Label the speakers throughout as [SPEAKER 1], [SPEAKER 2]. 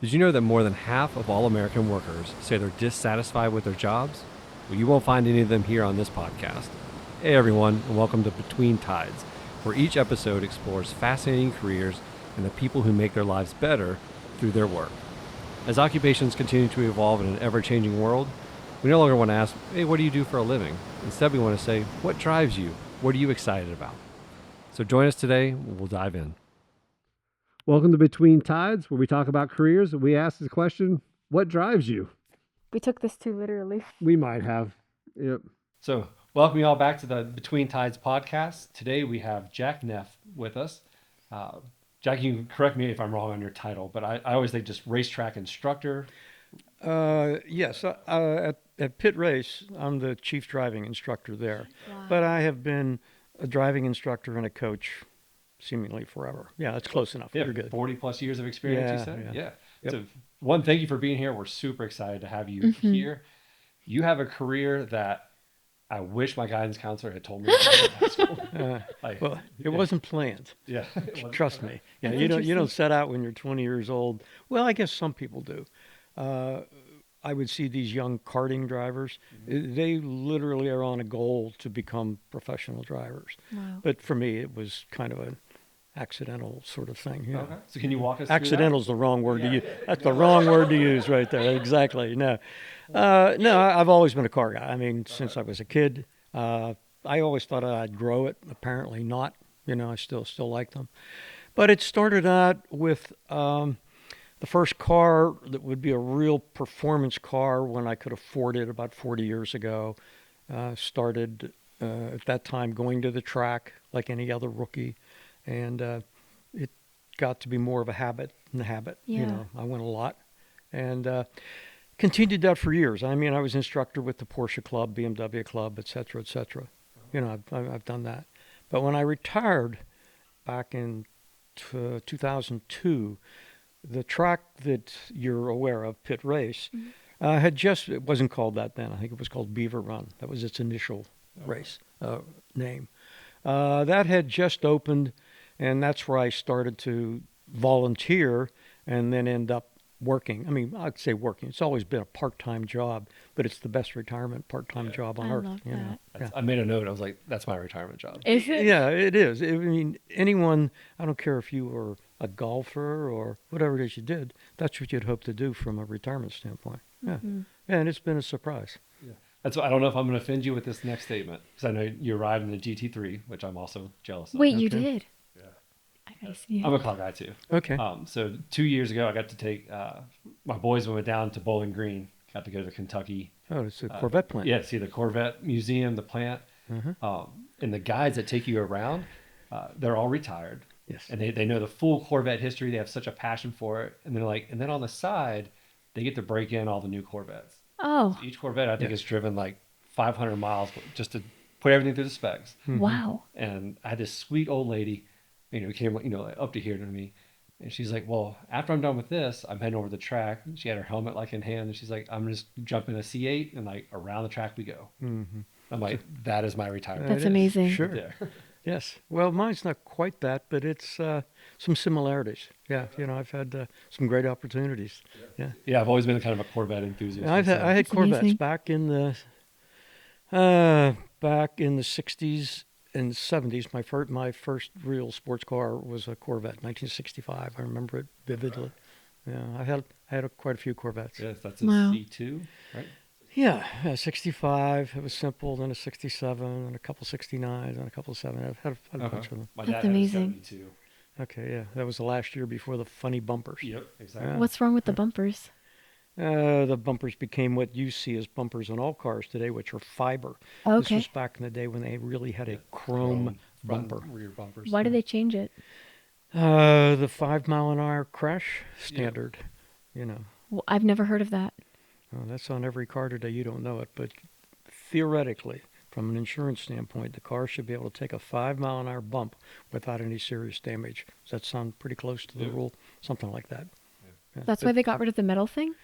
[SPEAKER 1] Did you know that more than half of all American workers say they're dissatisfied with their jobs? Well, you won't find any of them here on this podcast. Hey everyone, and welcome to Between Tides, where each episode explores fascinating careers and the people who make their lives better through their work. As occupations continue to evolve in an ever-changing world, we no longer want to ask, hey, what do you do for a living? Instead, we want to say, what drives you? What are you excited about? So join us today, we'll dive in. Welcome to Between Tides, where we talk about careers and we ask the question, what drives you?
[SPEAKER 2] We took this too literally.
[SPEAKER 1] We might have. Yep. So welcome you all back to the Between Tides podcast. Today we have Jack Neff with us. Jack, you can correct me if I'm wrong on your title, but I always think just racetrack instructor.
[SPEAKER 3] Yes, at Pitt Race, I'm the chief driving instructor there.
[SPEAKER 2] Wow.
[SPEAKER 3] But I have been a driving instructor and a coach seemingly forever. Yeah, that's close enough.
[SPEAKER 1] Yeah,
[SPEAKER 3] You're good.
[SPEAKER 1] 40 plus years of experience, you said?
[SPEAKER 3] Yeah. Yep.
[SPEAKER 1] So one, thank you for being here. We're super excited to have you here. You have a career that I wish my guidance counselor had told me about in high school.
[SPEAKER 3] Well, it wasn't planned.
[SPEAKER 1] Yeah.
[SPEAKER 3] Trust me. Yeah,
[SPEAKER 2] That's
[SPEAKER 3] you don't
[SPEAKER 2] interesting.
[SPEAKER 3] set out when you're 20 years old. Well, I guess some people do. I would see these young karting drivers. They literally are on a goal to become professional drivers.
[SPEAKER 2] Wow.
[SPEAKER 3] But for me, it was kind of an accidental sort of thing. Yeah.
[SPEAKER 1] Okay. So can you walk us
[SPEAKER 3] Accidental is the wrong word to use. That's the wrong word to use right there. Exactly. No, I've always been a car guy. I mean, since I was a kid, I always thought I'd grow it. Apparently not. You know, I still like them. But it started out with the first car that would be a real performance car when I could afford it about 40 years ago. Started at that time going to the track like any other rookie. And it got to be more of a habit than a habit.
[SPEAKER 2] Yeah.
[SPEAKER 3] You know, I went a lot and continued that for years. I mean, I was instructor with the Porsche Club, BMW Club, et cetera, et cetera. You know, I've done that. But when I retired back in 2002, the track that you're aware of, Pitt Race, it wasn't called that then. I think it was called Beaver Run. That was its initial race name. That had just opened, and that's where I started to volunteer and then end up working. I mean, I'd say working. It's always been a part-time job, but it's the best retirement part-time job on
[SPEAKER 2] I
[SPEAKER 3] earth.
[SPEAKER 2] love
[SPEAKER 3] You know?
[SPEAKER 2] that.
[SPEAKER 1] I made a note. I was like, that's my retirement job.
[SPEAKER 2] Is it?
[SPEAKER 3] Yeah, it is. I mean, anyone, I don't care if you were a golfer or whatever it is you did, that's what you'd hope to do from a retirement standpoint. Yeah. And it's been a surprise.
[SPEAKER 1] Yeah. That's why I don't know if I'm going to offend you with this next statement, because I know you arrived in the GT3, which I'm also jealous of.
[SPEAKER 2] Wait, you
[SPEAKER 3] Okay.
[SPEAKER 2] did?
[SPEAKER 1] Yeah.
[SPEAKER 2] I gotta see
[SPEAKER 1] I'm
[SPEAKER 2] it.
[SPEAKER 1] a car guy too.
[SPEAKER 3] Okay.
[SPEAKER 1] So 2 years ago, I got to take my boys went down to Bowling Green. Got to go to Kentucky.
[SPEAKER 3] Oh, it's a Corvette plant.
[SPEAKER 1] Yeah, see the Corvette Museum, the plant, and the guides that take you around. They're all retired.
[SPEAKER 3] Yes.
[SPEAKER 1] And they know the full Corvette history. They have such a passion for it. And they're like, and then on the side, they get to break in all the new Corvettes.
[SPEAKER 2] Oh,
[SPEAKER 1] Each Corvette, I think,
[SPEAKER 3] Yes.
[SPEAKER 1] is driven like 500 miles just to put everything through the specs.
[SPEAKER 2] wow.
[SPEAKER 1] And I had this sweet old lady, came, like, up to here to me. And she's like, well, after I'm done with this, I'm heading over the track. She had her helmet like in hand. And she's like, I'm just jumping a C8 and like around the track we go.
[SPEAKER 3] Mm-hmm.
[SPEAKER 1] I'm like, that is my retirement.
[SPEAKER 2] That's
[SPEAKER 3] It is.
[SPEAKER 2] amazing.
[SPEAKER 3] Sure.
[SPEAKER 1] Yeah.
[SPEAKER 3] Yes. Well, mine's not quite that, but it's some similarities. Yeah. You know, I've had some great opportunities. Yeah.
[SPEAKER 1] Yeah, I've always been kind of a Corvette enthusiast.
[SPEAKER 3] I had
[SPEAKER 2] That's
[SPEAKER 3] Corvettes
[SPEAKER 2] amazing.
[SPEAKER 3] back in the 60s and 70s. My first real sports car was a Corvette, 1965. I remember it vividly. Yeah, I had quite a few Corvettes.
[SPEAKER 1] Yes, that's a
[SPEAKER 2] Wow.
[SPEAKER 1] C2, right?
[SPEAKER 3] Yeah, 65. It was simple. Then a 67, and a couple 69s, and a couple 7. I've had a bunch of them.
[SPEAKER 1] My
[SPEAKER 2] That's
[SPEAKER 1] dad
[SPEAKER 2] amazing.
[SPEAKER 1] had a 72.
[SPEAKER 3] Okay, yeah, that was the last year before the funny bumpers.
[SPEAKER 1] Yep, exactly.
[SPEAKER 3] Yeah.
[SPEAKER 2] What's wrong with the bumpers?
[SPEAKER 3] The bumpers became what you see as bumpers on all cars today, which are fiber. This
[SPEAKER 2] Okay.
[SPEAKER 3] was back in the day when they really had a chrome
[SPEAKER 1] front
[SPEAKER 3] bumper.
[SPEAKER 1] rear bumpers.
[SPEAKER 2] Why did they change it?
[SPEAKER 3] The 5-mile-an-hour crash standard. You know,
[SPEAKER 2] Well, I've never heard of that.
[SPEAKER 3] that's on every car today. You don't know it, but theoretically, from an insurance standpoint, the car should be able to take a 5-mile-an-hour bump without any serious damage. Does that sound pretty close to the
[SPEAKER 1] Yeah.
[SPEAKER 3] rule? Something like that. Yeah.
[SPEAKER 2] That's why they got rid of the metal thing?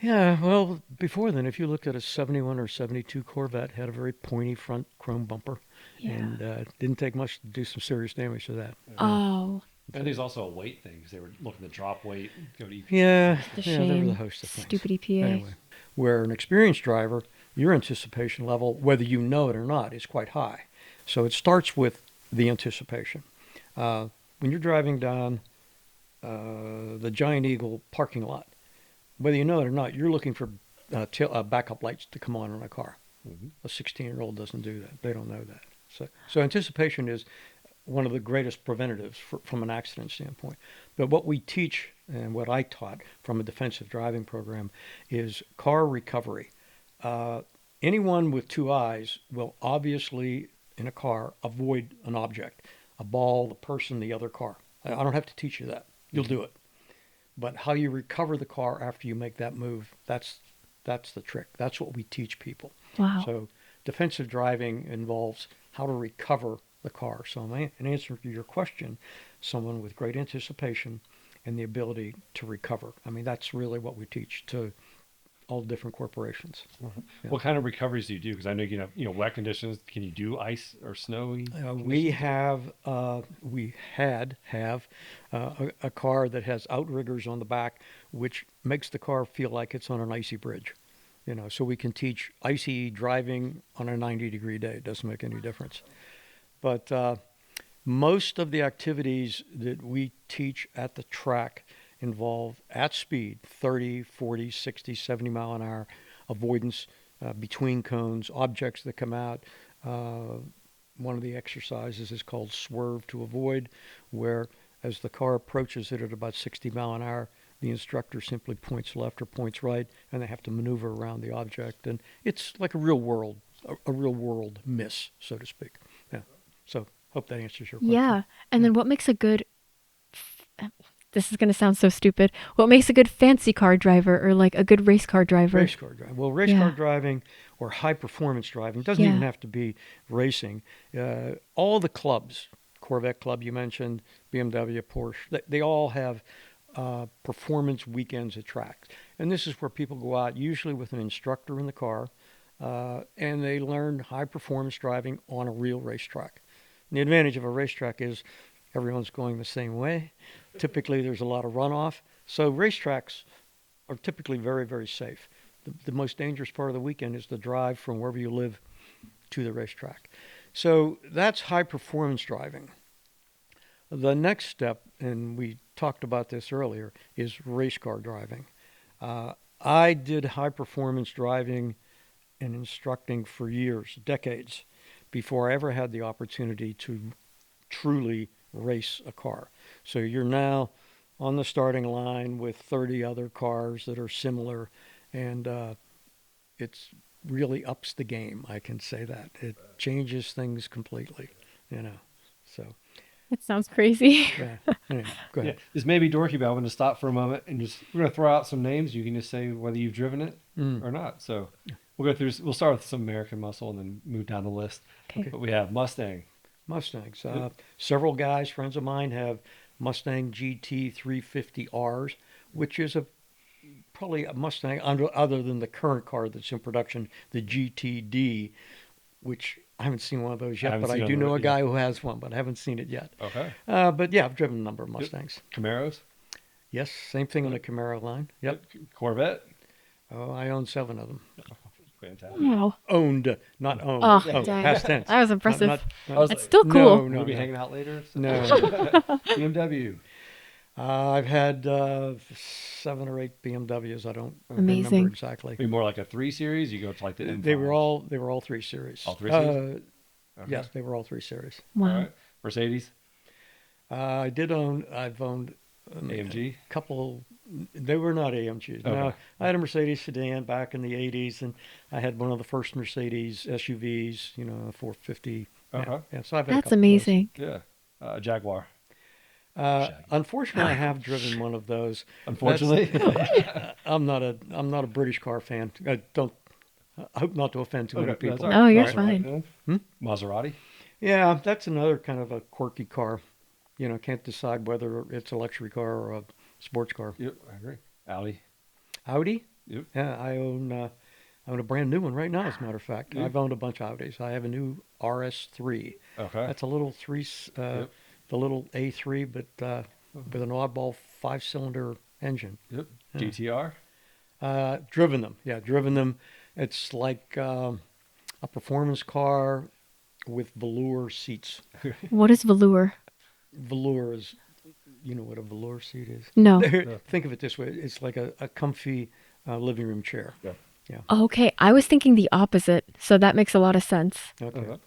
[SPEAKER 3] Yeah, well, before then, if you looked at a 71 or 72 Corvette, had a very pointy front chrome bumper,
[SPEAKER 2] Yeah.
[SPEAKER 3] and didn't take much to do some serious damage to that.
[SPEAKER 2] Oh,
[SPEAKER 1] And there's also a weight thing because they were looking to drop weight, go to EPA.
[SPEAKER 3] Yeah,
[SPEAKER 2] The
[SPEAKER 3] yeah, there was
[SPEAKER 2] shame.
[SPEAKER 3] a host of things.
[SPEAKER 2] Stupid EPA.
[SPEAKER 3] Anyway, where an experienced driver, your anticipation level, whether you know it or not, is quite high. So it starts with the anticipation. When you're driving down the Giant Eagle parking lot, whether you know it or not, you're looking for backup lights to come on a car.
[SPEAKER 1] Mm-hmm.
[SPEAKER 3] A 16-year-old doesn't do that. They don't know that. So anticipation is one of the greatest preventatives from an accident standpoint. But what we teach and what I taught from a defensive driving program is car recovery. Anyone with two eyes will obviously, in a car, avoid an object, a ball, the person, the other car. I don't have to teach you that. You'll do it. But how you recover the car after you make that move, that's the trick. That's what we teach people.
[SPEAKER 2] Wow.
[SPEAKER 3] So defensive driving involves how to recover the car. So in answer to your question, someone with great anticipation and the ability to recover. I mean, that's really what we teach to all different corporations.
[SPEAKER 1] Mm-hmm.
[SPEAKER 3] Yeah.
[SPEAKER 1] What kind of recoveries do you do? Because I know you know wet conditions. Can you do ice or snowy?
[SPEAKER 3] We had a car that has outriggers on the back, which makes the car feel like it's on an icy bridge. You know, so we can teach icy driving on a 90-degree day. It doesn't make any difference. But most of the activities that we teach at the track involve at speed, 30, 40, 60, 70 mile an hour avoidance between cones, objects that come out. One of the exercises is called swerve to avoid, where as the car approaches it at about 60 mile an hour, the instructor simply points left or points right, and they have to maneuver around the object. And it's like a real world miss, so to speak. Yeah. So hope that answers your question.
[SPEAKER 2] Yeah. And then what makes a good, this is going to sound so stupid, what makes a good fancy car driver or like a good race car driver?
[SPEAKER 3] Race car driving. Well, race car driving or high performance driving doesn't even have to be racing. All the clubs, Corvette Club you mentioned, BMW, Porsche, they all have performance weekends at tracks. And this is where people go out, usually with an instructor in the car, and they learn high performance driving on a real racetrack. And the advantage of a racetrack is everyone's going the same way. Typically, there's a lot of runoff. So racetracks are typically very, very safe. The most dangerous part of the weekend is the drive from wherever you live to the racetrack. So that's high performance driving. The next step, and we talked about this earlier, is race car driving. I did high performance driving and instructing for years, decades, before I ever had the opportunity to truly race a car. So you're now on the starting line with 30 other cars that are similar, and it's really ups the game. I can say that. It changes things completely, you know. So
[SPEAKER 2] It sounds crazy.
[SPEAKER 3] yeah. Anyway, go ahead.
[SPEAKER 1] Yeah. This may be dorky, but I want to stop for a moment and we're going to throw out some names. You can just say whether you've driven it or not. So we'll start with some American muscle and then move down the list.
[SPEAKER 2] Okay.
[SPEAKER 1] But we have Mustangs.
[SPEAKER 3] Several guys, friends of mine, have Mustang GT 350Rs, which is probably a Mustang other than the current car that's in production, the GTD, which I haven't seen one of those yet, but I do know a guy who has one, but I haven't seen it yet.
[SPEAKER 1] Okay.
[SPEAKER 3] But yeah, I've driven a number of Mustangs.
[SPEAKER 1] Camaros?
[SPEAKER 3] Yes, same thing on the Camaro line. Yep.
[SPEAKER 1] Corvette?
[SPEAKER 3] Oh, I own 7 of them.
[SPEAKER 1] Fantastic.
[SPEAKER 2] Wow.
[SPEAKER 3] Owned, not owned.
[SPEAKER 2] Oh,
[SPEAKER 3] Oh,
[SPEAKER 2] dang.
[SPEAKER 3] past tense.
[SPEAKER 2] That was impressive.
[SPEAKER 3] Not-
[SPEAKER 2] It's still cool.
[SPEAKER 1] We'll be hanging out later.
[SPEAKER 3] No.
[SPEAKER 1] BMW.
[SPEAKER 3] I've had 7 or 8 BMWs. I don't
[SPEAKER 2] Amazing.
[SPEAKER 3] remember exactly.
[SPEAKER 1] Maybe more like a 3 Series. You go to like the M5.
[SPEAKER 3] They were all 3 Series.
[SPEAKER 1] All 3 Series? Okay.
[SPEAKER 3] Yes, they were all 3 Series.
[SPEAKER 2] Wow.
[SPEAKER 1] All right. Mercedes.
[SPEAKER 3] I've owned
[SPEAKER 1] AMG.
[SPEAKER 3] a couple. They were not AMGs.
[SPEAKER 1] Okay.
[SPEAKER 3] No, I had a Mercedes sedan back in the 80s, and I had one of the first Mercedes SUVs, you know, a 450. Yeah, so I've had a
[SPEAKER 2] That's
[SPEAKER 3] couple of those.
[SPEAKER 2] amazing.
[SPEAKER 1] Yeah. Jaguar.
[SPEAKER 3] Unfortunately, I have driven one of those.
[SPEAKER 1] Unfortunately.
[SPEAKER 3] I'm not a British car fan. I hope not to offend too many
[SPEAKER 1] Okay,
[SPEAKER 3] people.
[SPEAKER 1] that's all
[SPEAKER 2] Oh, you're
[SPEAKER 1] That's
[SPEAKER 2] fine.
[SPEAKER 1] Maserati.
[SPEAKER 3] Yeah, that's another kind of a quirky car. You know, can't decide whether it's a luxury car or a sports car.
[SPEAKER 1] Yep, I agree.
[SPEAKER 3] Audi?
[SPEAKER 1] Yep.
[SPEAKER 3] Yeah, I own a brand new one right now, as a matter of fact.
[SPEAKER 1] Yep.
[SPEAKER 3] I've owned a bunch of Audis. I have a new RS3.
[SPEAKER 1] Okay.
[SPEAKER 3] That's a little the little A3, but with an oddball 5-cylinder engine.
[SPEAKER 1] Yep.
[SPEAKER 3] Yeah.
[SPEAKER 1] GTR.
[SPEAKER 3] Driven them. Yeah, driven them. It's like a performance car with velour seats.
[SPEAKER 2] What is velour?
[SPEAKER 3] Velour is, you know what a velour seat is?
[SPEAKER 2] No.
[SPEAKER 3] Think of it this way. It's like a comfy living room chair.
[SPEAKER 1] Yeah.
[SPEAKER 3] Yeah.
[SPEAKER 2] Okay, I was thinking the opposite, so that makes a lot of sense.
[SPEAKER 3] Okay.
[SPEAKER 1] Okay.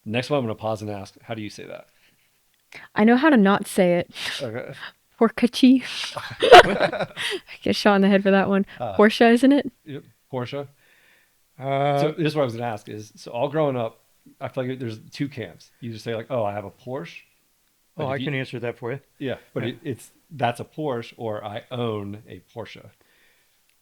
[SPEAKER 1] Next one, I'm going to pause and ask, how do you say that?
[SPEAKER 2] I know how to not say it.
[SPEAKER 1] Okay.
[SPEAKER 2] Porcachi. I get shot in the head for that one. Porsche, isn't it?
[SPEAKER 1] Yep. Porsche.
[SPEAKER 3] Uh,
[SPEAKER 1] So this is what I was going to ask is, so all growing up, I feel like there's two camps. You just say like, oh, I have a Porsche.
[SPEAKER 3] oh,
[SPEAKER 1] Like,
[SPEAKER 3] I
[SPEAKER 1] if you-
[SPEAKER 3] can answer that for you.
[SPEAKER 1] Yeah, but
[SPEAKER 3] Yeah.
[SPEAKER 1] that's a Porsche, or I own a Porsche.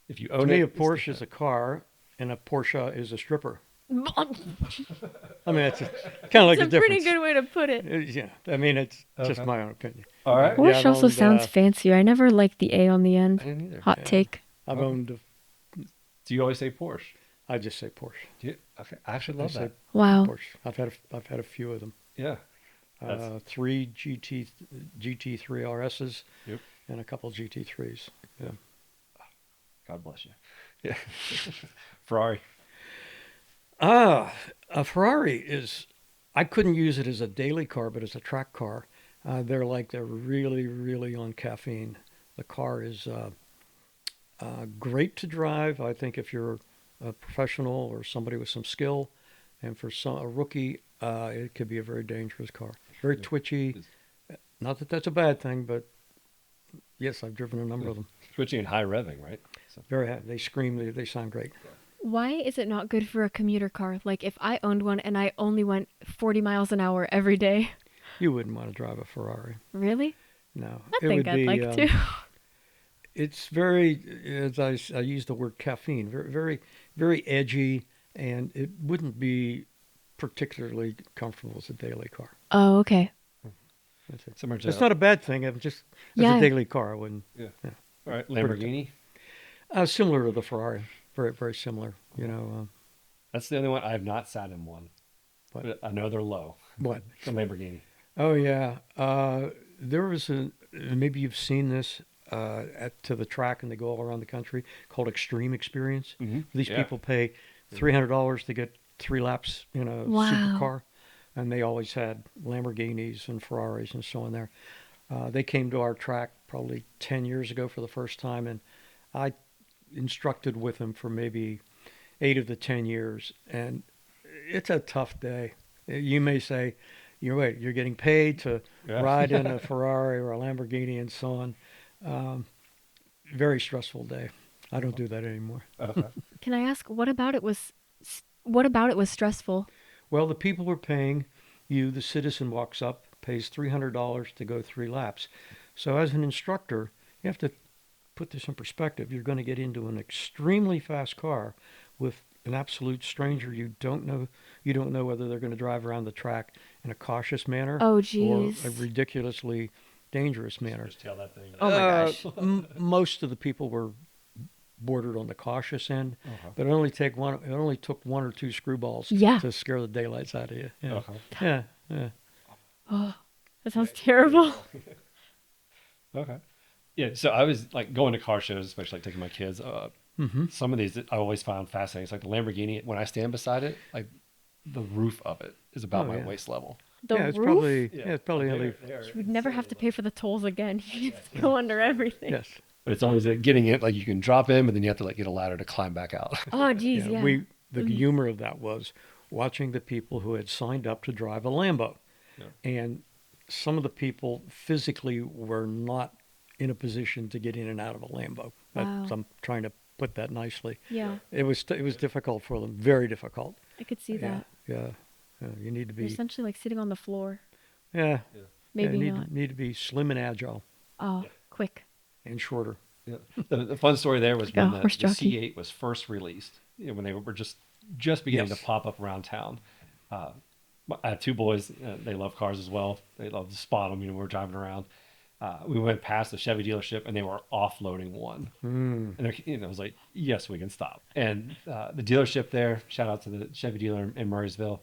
[SPEAKER 1] If you
[SPEAKER 3] To
[SPEAKER 1] own
[SPEAKER 3] me,
[SPEAKER 1] it,
[SPEAKER 3] a
[SPEAKER 1] it's
[SPEAKER 3] Porsche is
[SPEAKER 1] different.
[SPEAKER 3] a car, and a Porsche is a stripper. I mean, it's kind of like
[SPEAKER 2] It's
[SPEAKER 3] the
[SPEAKER 2] a pretty
[SPEAKER 3] difference.
[SPEAKER 2] good way to put it.
[SPEAKER 3] Yeah, I mean, it's just
[SPEAKER 1] Okay.
[SPEAKER 3] my own opinion.
[SPEAKER 1] All right.
[SPEAKER 3] Yeah,
[SPEAKER 2] Porsche
[SPEAKER 3] I've
[SPEAKER 2] also
[SPEAKER 3] owned,
[SPEAKER 2] sounds fancier. I never liked the A on the
[SPEAKER 1] I
[SPEAKER 2] end.
[SPEAKER 1] didn't either.
[SPEAKER 2] Hot
[SPEAKER 3] Yeah.
[SPEAKER 2] take.
[SPEAKER 3] I've
[SPEAKER 1] Okay.
[SPEAKER 3] owned.
[SPEAKER 1] Do you always say Porsche?
[SPEAKER 3] I just say Porsche.
[SPEAKER 1] Do you? Okay. I actually
[SPEAKER 3] I
[SPEAKER 1] love
[SPEAKER 3] say
[SPEAKER 1] that.
[SPEAKER 2] Wow.
[SPEAKER 3] Porsche. I've had a few of them.
[SPEAKER 1] Yeah. That's-
[SPEAKER 3] 3 GT3 RSs,
[SPEAKER 1] Yep.
[SPEAKER 3] and a couple GT3s. Yeah.
[SPEAKER 1] God bless you. Yeah. Ferrari.
[SPEAKER 3] A Ferrari is. I couldn't use it as a daily car, but as a track car. They're really, really on caffeine. The car is great to drive. I think if you're a professional or somebody with some skill, and for a rookie, it could be a very dangerous car. Very twitchy.
[SPEAKER 1] It's-
[SPEAKER 3] Not that that's a bad thing, but yes, I've driven a number of them.
[SPEAKER 1] Switching and high revving, right? So,
[SPEAKER 3] They scream. They sound great.
[SPEAKER 2] Why is it not good for a commuter car? Like if I owned one and I only went 40 miles an hour every day.
[SPEAKER 3] You wouldn't want to drive a Ferrari.
[SPEAKER 2] Really?
[SPEAKER 3] No,
[SPEAKER 2] I
[SPEAKER 3] it
[SPEAKER 2] think
[SPEAKER 3] would
[SPEAKER 2] I'd
[SPEAKER 3] be.
[SPEAKER 2] like to.
[SPEAKER 3] It's very, as I use the word caffeine, very, very, very edgy, and it wouldn't be particularly comfortable as a daily car.
[SPEAKER 2] Oh, okay.
[SPEAKER 3] That's it.
[SPEAKER 1] similar to
[SPEAKER 3] It's not a bad thing. I'm just as
[SPEAKER 2] Yeah.
[SPEAKER 3] a daily car, I wouldn't.
[SPEAKER 1] Yeah.
[SPEAKER 3] Yeah.
[SPEAKER 1] All right. Lamborghini.
[SPEAKER 3] Similar to the Ferrari, very, very similar. You know,
[SPEAKER 1] That's the only one I've not sat in one.
[SPEAKER 3] What?
[SPEAKER 1] But I know they're low.
[SPEAKER 3] what?
[SPEAKER 1] The Lamborghini.
[SPEAKER 3] Oh yeah, there was maybe you've seen this to the track, and they go all around the country called Extreme Experience.
[SPEAKER 1] Mhm.
[SPEAKER 3] These
[SPEAKER 1] Yeah.
[SPEAKER 3] people pay $300 to get 3 laps in a
[SPEAKER 2] Wow.
[SPEAKER 3] supercar, and they always had Lamborghinis and Ferraris and so on there. They came to our track probably 10 years ago for the first time, and I instructed with them for maybe 8 of the 10 years, and it's a tough day. You may say, you're getting paid to
[SPEAKER 1] Yeah.
[SPEAKER 3] ride in a Ferrari or a Lamborghini and so on. Very stressful day. I don't do that anymore.
[SPEAKER 1] Okay.
[SPEAKER 2] Can I ask what about it was stressful?
[SPEAKER 3] Well, the people are paying you. The citizen walks up, pays $300 to go 3 laps. So as an instructor, you have to put this in perspective. You're going to get into an extremely fast car with an absolute stranger. You don't know whether they're going to drive around the track in a cautious manner
[SPEAKER 2] Oh,
[SPEAKER 3] or
[SPEAKER 2] jeez.
[SPEAKER 3] a ridiculously dangerous manner.
[SPEAKER 1] Just tail that thing.
[SPEAKER 2] Oh my gosh.
[SPEAKER 3] Most of the people were bordered on the cautious end,
[SPEAKER 1] Okay.
[SPEAKER 3] but it only took one or two screwballs
[SPEAKER 2] Yeah.
[SPEAKER 3] to scare the daylights out of you. Yeah.
[SPEAKER 1] Okay.
[SPEAKER 3] Yeah.
[SPEAKER 2] Oh, that sounds terrible.
[SPEAKER 1] Okay. Yeah. So I was like going to car shows, especially like taking my kids.
[SPEAKER 3] Mm-hmm.
[SPEAKER 1] Some of these I always found fascinating. It's like the Lamborghini. When I stand beside it, like the roof of it is about
[SPEAKER 3] Oh,
[SPEAKER 1] my
[SPEAKER 3] yeah.
[SPEAKER 1] waist level.
[SPEAKER 2] The
[SPEAKER 3] yeah, it's
[SPEAKER 2] roof?
[SPEAKER 3] probably it's probably
[SPEAKER 1] They-
[SPEAKER 3] only
[SPEAKER 1] they are
[SPEAKER 2] You would never have to
[SPEAKER 1] insanely
[SPEAKER 2] pay for the tolls again. You just go under everything.
[SPEAKER 3] yes.
[SPEAKER 1] But it's always getting it. Like you can drop in, but then you have to like get a ladder to climb back out.
[SPEAKER 2] Oh, geez, yeah.
[SPEAKER 3] The humor of that was watching the people who had signed up to drive a Lambo,
[SPEAKER 1] Yeah.
[SPEAKER 3] and some of the people physically were not in a position to get in and out of a Lambo.
[SPEAKER 2] Wow.
[SPEAKER 3] I'm trying to put that nicely.
[SPEAKER 2] Yeah,
[SPEAKER 3] It was difficult for them, very difficult.
[SPEAKER 2] I could see that.
[SPEAKER 3] Yeah. You need to
[SPEAKER 2] You're
[SPEAKER 3] be
[SPEAKER 2] essentially like sitting on the floor.
[SPEAKER 3] yeah.
[SPEAKER 2] Maybe
[SPEAKER 3] yeah,
[SPEAKER 2] not.
[SPEAKER 3] Need to be slim and agile
[SPEAKER 2] Oh, quick.
[SPEAKER 3] and shorter.
[SPEAKER 1] Yeah. The fun story there was
[SPEAKER 2] Like a
[SPEAKER 1] when the
[SPEAKER 2] horse jockey.
[SPEAKER 1] C8 was first released. You know, when they were just beginning
[SPEAKER 3] Yes.
[SPEAKER 1] to pop up around town. I have 2 boys. They love cars as well. They love to spot them. You know, we were driving around. We went past the Chevy dealership and they were offloading one.
[SPEAKER 3] Mm.
[SPEAKER 1] And I was like, yes, we can stop. And the dealership there, shout out to the Chevy dealer in Murraysville,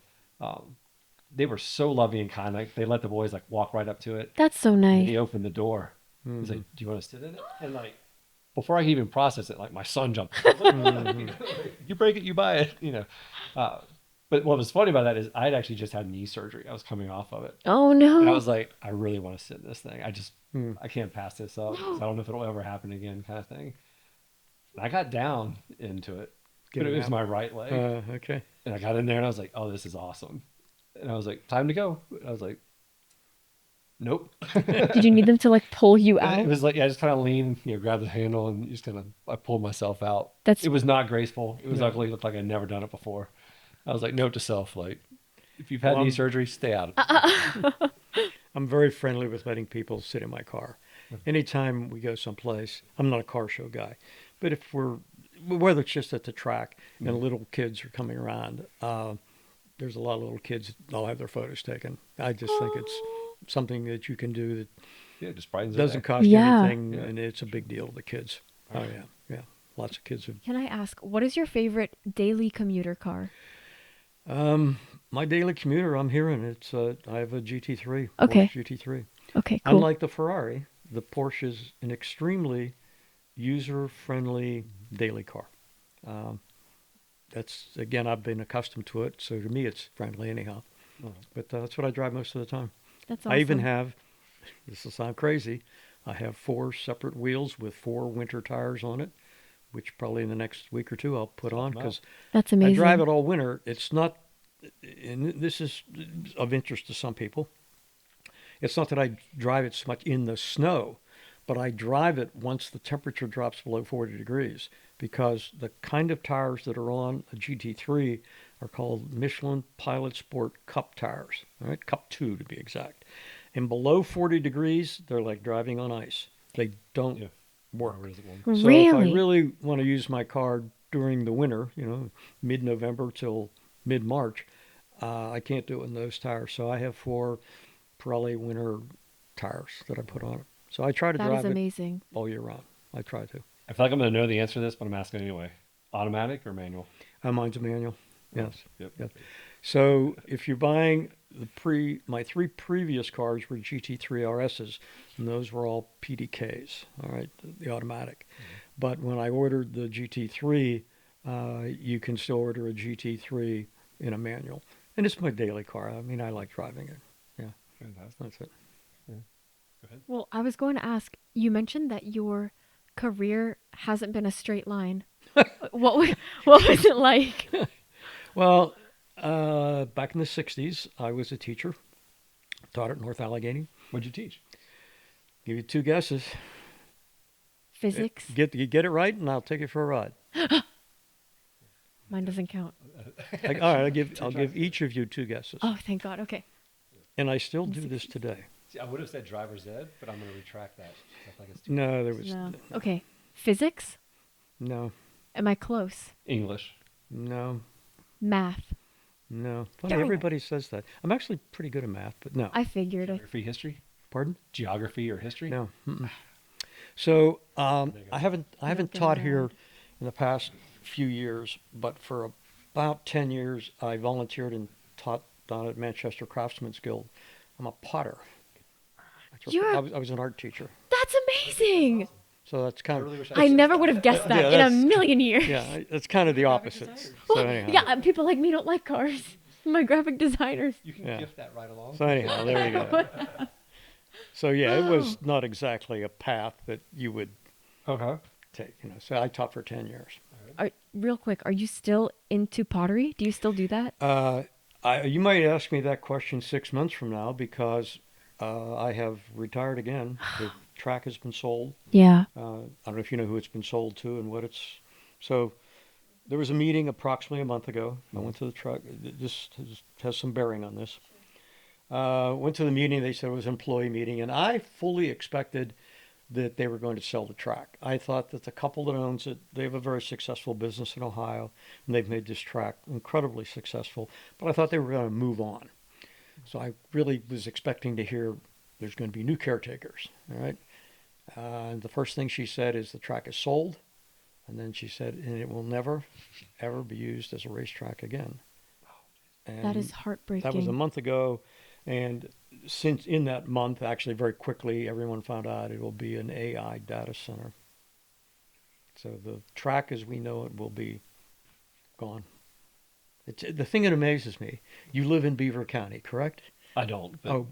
[SPEAKER 1] they were so loving and kind. Like they let the boys like walk right up to it.
[SPEAKER 2] That's so
[SPEAKER 1] And
[SPEAKER 2] nice.
[SPEAKER 1] he opened the door. He's like, "Do you want to sit in it?" And like, before I could even process it, like my son jumped. I was like, you break it, you buy it. But what was funny about that is I had actually just had knee surgery. I was coming off of it,
[SPEAKER 2] Oh
[SPEAKER 1] and I
[SPEAKER 2] no.
[SPEAKER 1] was like, I really want to sit in this thing.
[SPEAKER 3] Mm.
[SPEAKER 1] I can't pass this up. 'Cause I don't know if it'll ever happen again, kind of thing. And I got down into it, but it was my right leg,
[SPEAKER 3] Okay.
[SPEAKER 1] and I got in there, and I was like, oh, this is awesome. And I was like, time to go. And I was like, nope.
[SPEAKER 2] Did you need them to like pull you
[SPEAKER 1] It
[SPEAKER 2] out?
[SPEAKER 1] was like, yeah, I just kind of lean, grab the handle and just kind of, I pulled myself out.
[SPEAKER 2] That's
[SPEAKER 1] It was not graceful. It was
[SPEAKER 3] No.
[SPEAKER 1] ugly. It looked like I'd never done it before. I was like, note to self, like, if you've had
[SPEAKER 3] Well,
[SPEAKER 1] knee
[SPEAKER 3] I'm-
[SPEAKER 1] surgery, stay out of it.
[SPEAKER 3] I'm very friendly with letting people sit in my car. Anytime we go someplace, I'm not a car show guy, but if whether it's just at the track and little kids are coming around, there's a lot of little kids that all have their photos taken. I just think it's something that you can do that
[SPEAKER 1] Yeah, it just brightens
[SPEAKER 3] doesn't
[SPEAKER 1] it.
[SPEAKER 3] cost
[SPEAKER 2] Yeah.
[SPEAKER 3] anything,
[SPEAKER 1] Yeah.
[SPEAKER 3] and it's a big deal to the kids. Oh yeah, yeah. Lots of kids have.
[SPEAKER 2] Can I ask, what is your favorite daily commuter car?
[SPEAKER 3] My daily commuter, I'm hearing it's. I have a GT3.
[SPEAKER 2] Okay.
[SPEAKER 3] Porsche GT3.
[SPEAKER 2] Okay, cool.
[SPEAKER 3] Unlike the Ferrari, the Porsche is an extremely user-friendly daily car. That's again, I've been accustomed to it, so to me, it's friendly anyhow. But that's what I drive most of the time.
[SPEAKER 2] That's awesome.
[SPEAKER 3] I even have. This will sound crazy. I have 4 separate wheels with 4 winter tires on it, which probably in the next week or two I'll put on because
[SPEAKER 2] That's
[SPEAKER 3] I
[SPEAKER 2] amazing.
[SPEAKER 3] drive it all winter. It's not, and this is of interest to some people. It's not that I drive it so much in the snow, but I drive it once the temperature drops below 40 degrees because the kind of tires that are on a GT3 are called Michelin Pilot Sport Cup tires, all right? Cup 2 to be exact. And below 40 degrees, they're like driving on ice. They don't
[SPEAKER 1] Yeah.
[SPEAKER 3] work.
[SPEAKER 1] Where does it go?
[SPEAKER 3] So
[SPEAKER 2] Really?
[SPEAKER 3] if I really want to use my car during the winter, mid-November till mid-March, I can't do it in those tires. So I have 4 Pirelli winter tires that I put on it. So I try to
[SPEAKER 2] That is
[SPEAKER 3] drive it
[SPEAKER 2] amazing.
[SPEAKER 3] all year round. I try to.
[SPEAKER 1] I feel like I'm going to know the answer to this, but I'm asking anyway. Automatic or manual?
[SPEAKER 3] Mine's a manual. Yes.
[SPEAKER 1] Yep.
[SPEAKER 3] Yep. So if you're buying my 3 previous cars were GT3 RSs, and those were all PDKs. All right, the automatic. But when I ordered the GT3, you can still order a GT3 in a manual, and it's my daily car. I mean, I like driving it. Yeah,
[SPEAKER 1] Fantastic.
[SPEAKER 3] that's it.
[SPEAKER 1] Go ahead.
[SPEAKER 2] Well, I was going to ask, you mentioned that your career hasn't been a straight line. what was it like?
[SPEAKER 3] Well, back in the 60s, I was a teacher, taught at North Allegheny.
[SPEAKER 1] What'd you teach?
[SPEAKER 3] Give you 2 guesses.
[SPEAKER 2] Physics?
[SPEAKER 3] You get it right, and I'll take you for a ride.
[SPEAKER 2] Mine doesn't count.
[SPEAKER 3] All right, I'll give each of you 2 guesses,
[SPEAKER 2] Oh, thank God. Okay.
[SPEAKER 3] and I still do this today.
[SPEAKER 1] See, I would have said driver's ed, but I'm going to retract that. I feel like it's too
[SPEAKER 3] No, there was
[SPEAKER 2] No. Okay. Physics?
[SPEAKER 3] no,
[SPEAKER 2] Am I close?
[SPEAKER 1] English.
[SPEAKER 3] no,
[SPEAKER 2] Math?
[SPEAKER 3] no. Funny,
[SPEAKER 2] Darn it.
[SPEAKER 3] everybody says that. I'm actually pretty good at math, but no.
[SPEAKER 2] I figured.
[SPEAKER 1] Geography, history?
[SPEAKER 3] Pardon?
[SPEAKER 1] Geography or history?
[SPEAKER 3] No. Mm-mm. So I haven't
[SPEAKER 2] Nothing
[SPEAKER 3] taught
[SPEAKER 2] at
[SPEAKER 3] here
[SPEAKER 2] all.
[SPEAKER 3] in the past few years, but for about 10 years I volunteered and taught down at Manchester Craftsman's Guild. I'm a potter.
[SPEAKER 2] You're-
[SPEAKER 3] I was an art teacher,
[SPEAKER 2] That's amazing.
[SPEAKER 3] so that's kind
[SPEAKER 1] really wish
[SPEAKER 3] of
[SPEAKER 2] I never would have guessed that
[SPEAKER 3] Yeah,
[SPEAKER 2] in a
[SPEAKER 3] that's-
[SPEAKER 2] million years.
[SPEAKER 3] yeah, it's kind of the opposite. So
[SPEAKER 2] Well,
[SPEAKER 3] anyhow,
[SPEAKER 2] yeah, people like me don't like cars. My graphic designers.
[SPEAKER 1] You can
[SPEAKER 3] Yeah.
[SPEAKER 1] gift that right along.
[SPEAKER 3] So anyhow, there you go. So yeah, it was not exactly a path that you would
[SPEAKER 1] Okay.
[SPEAKER 3] take. So I taught for 10 years.
[SPEAKER 2] Real quick, are you still into pottery? Do you still do that?
[SPEAKER 3] You might ask me that question 6 months from now because I have retired again. The track has been sold.
[SPEAKER 2] Yeah.
[SPEAKER 3] I don't know if you know who it's been sold to and what it's. So there was a meeting approximately a month ago. I went to the track. This has some bearing on this. Went to the meeting. They said it was an employee meeting, and I fully expected that they were going to sell the track. I thought that the couple that owns it, they have a very successful business in Ohio, and they've made this track incredibly successful. But I thought they were going to move on. So I really was expecting to hear there's going to be new caretakers. All right. The first thing she said is the track is sold. And then she said, and it will never, ever be used as a racetrack again. And
[SPEAKER 2] That is
[SPEAKER 3] that was a
[SPEAKER 2] heartbreaking.
[SPEAKER 3] month ago. And since in that month, actually very quickly, everyone found out it will be an AI data center. So the track as we know it will be gone. The thing that amazes me, you live in Beaver County, correct?
[SPEAKER 1] I don't. But
[SPEAKER 3] Oh,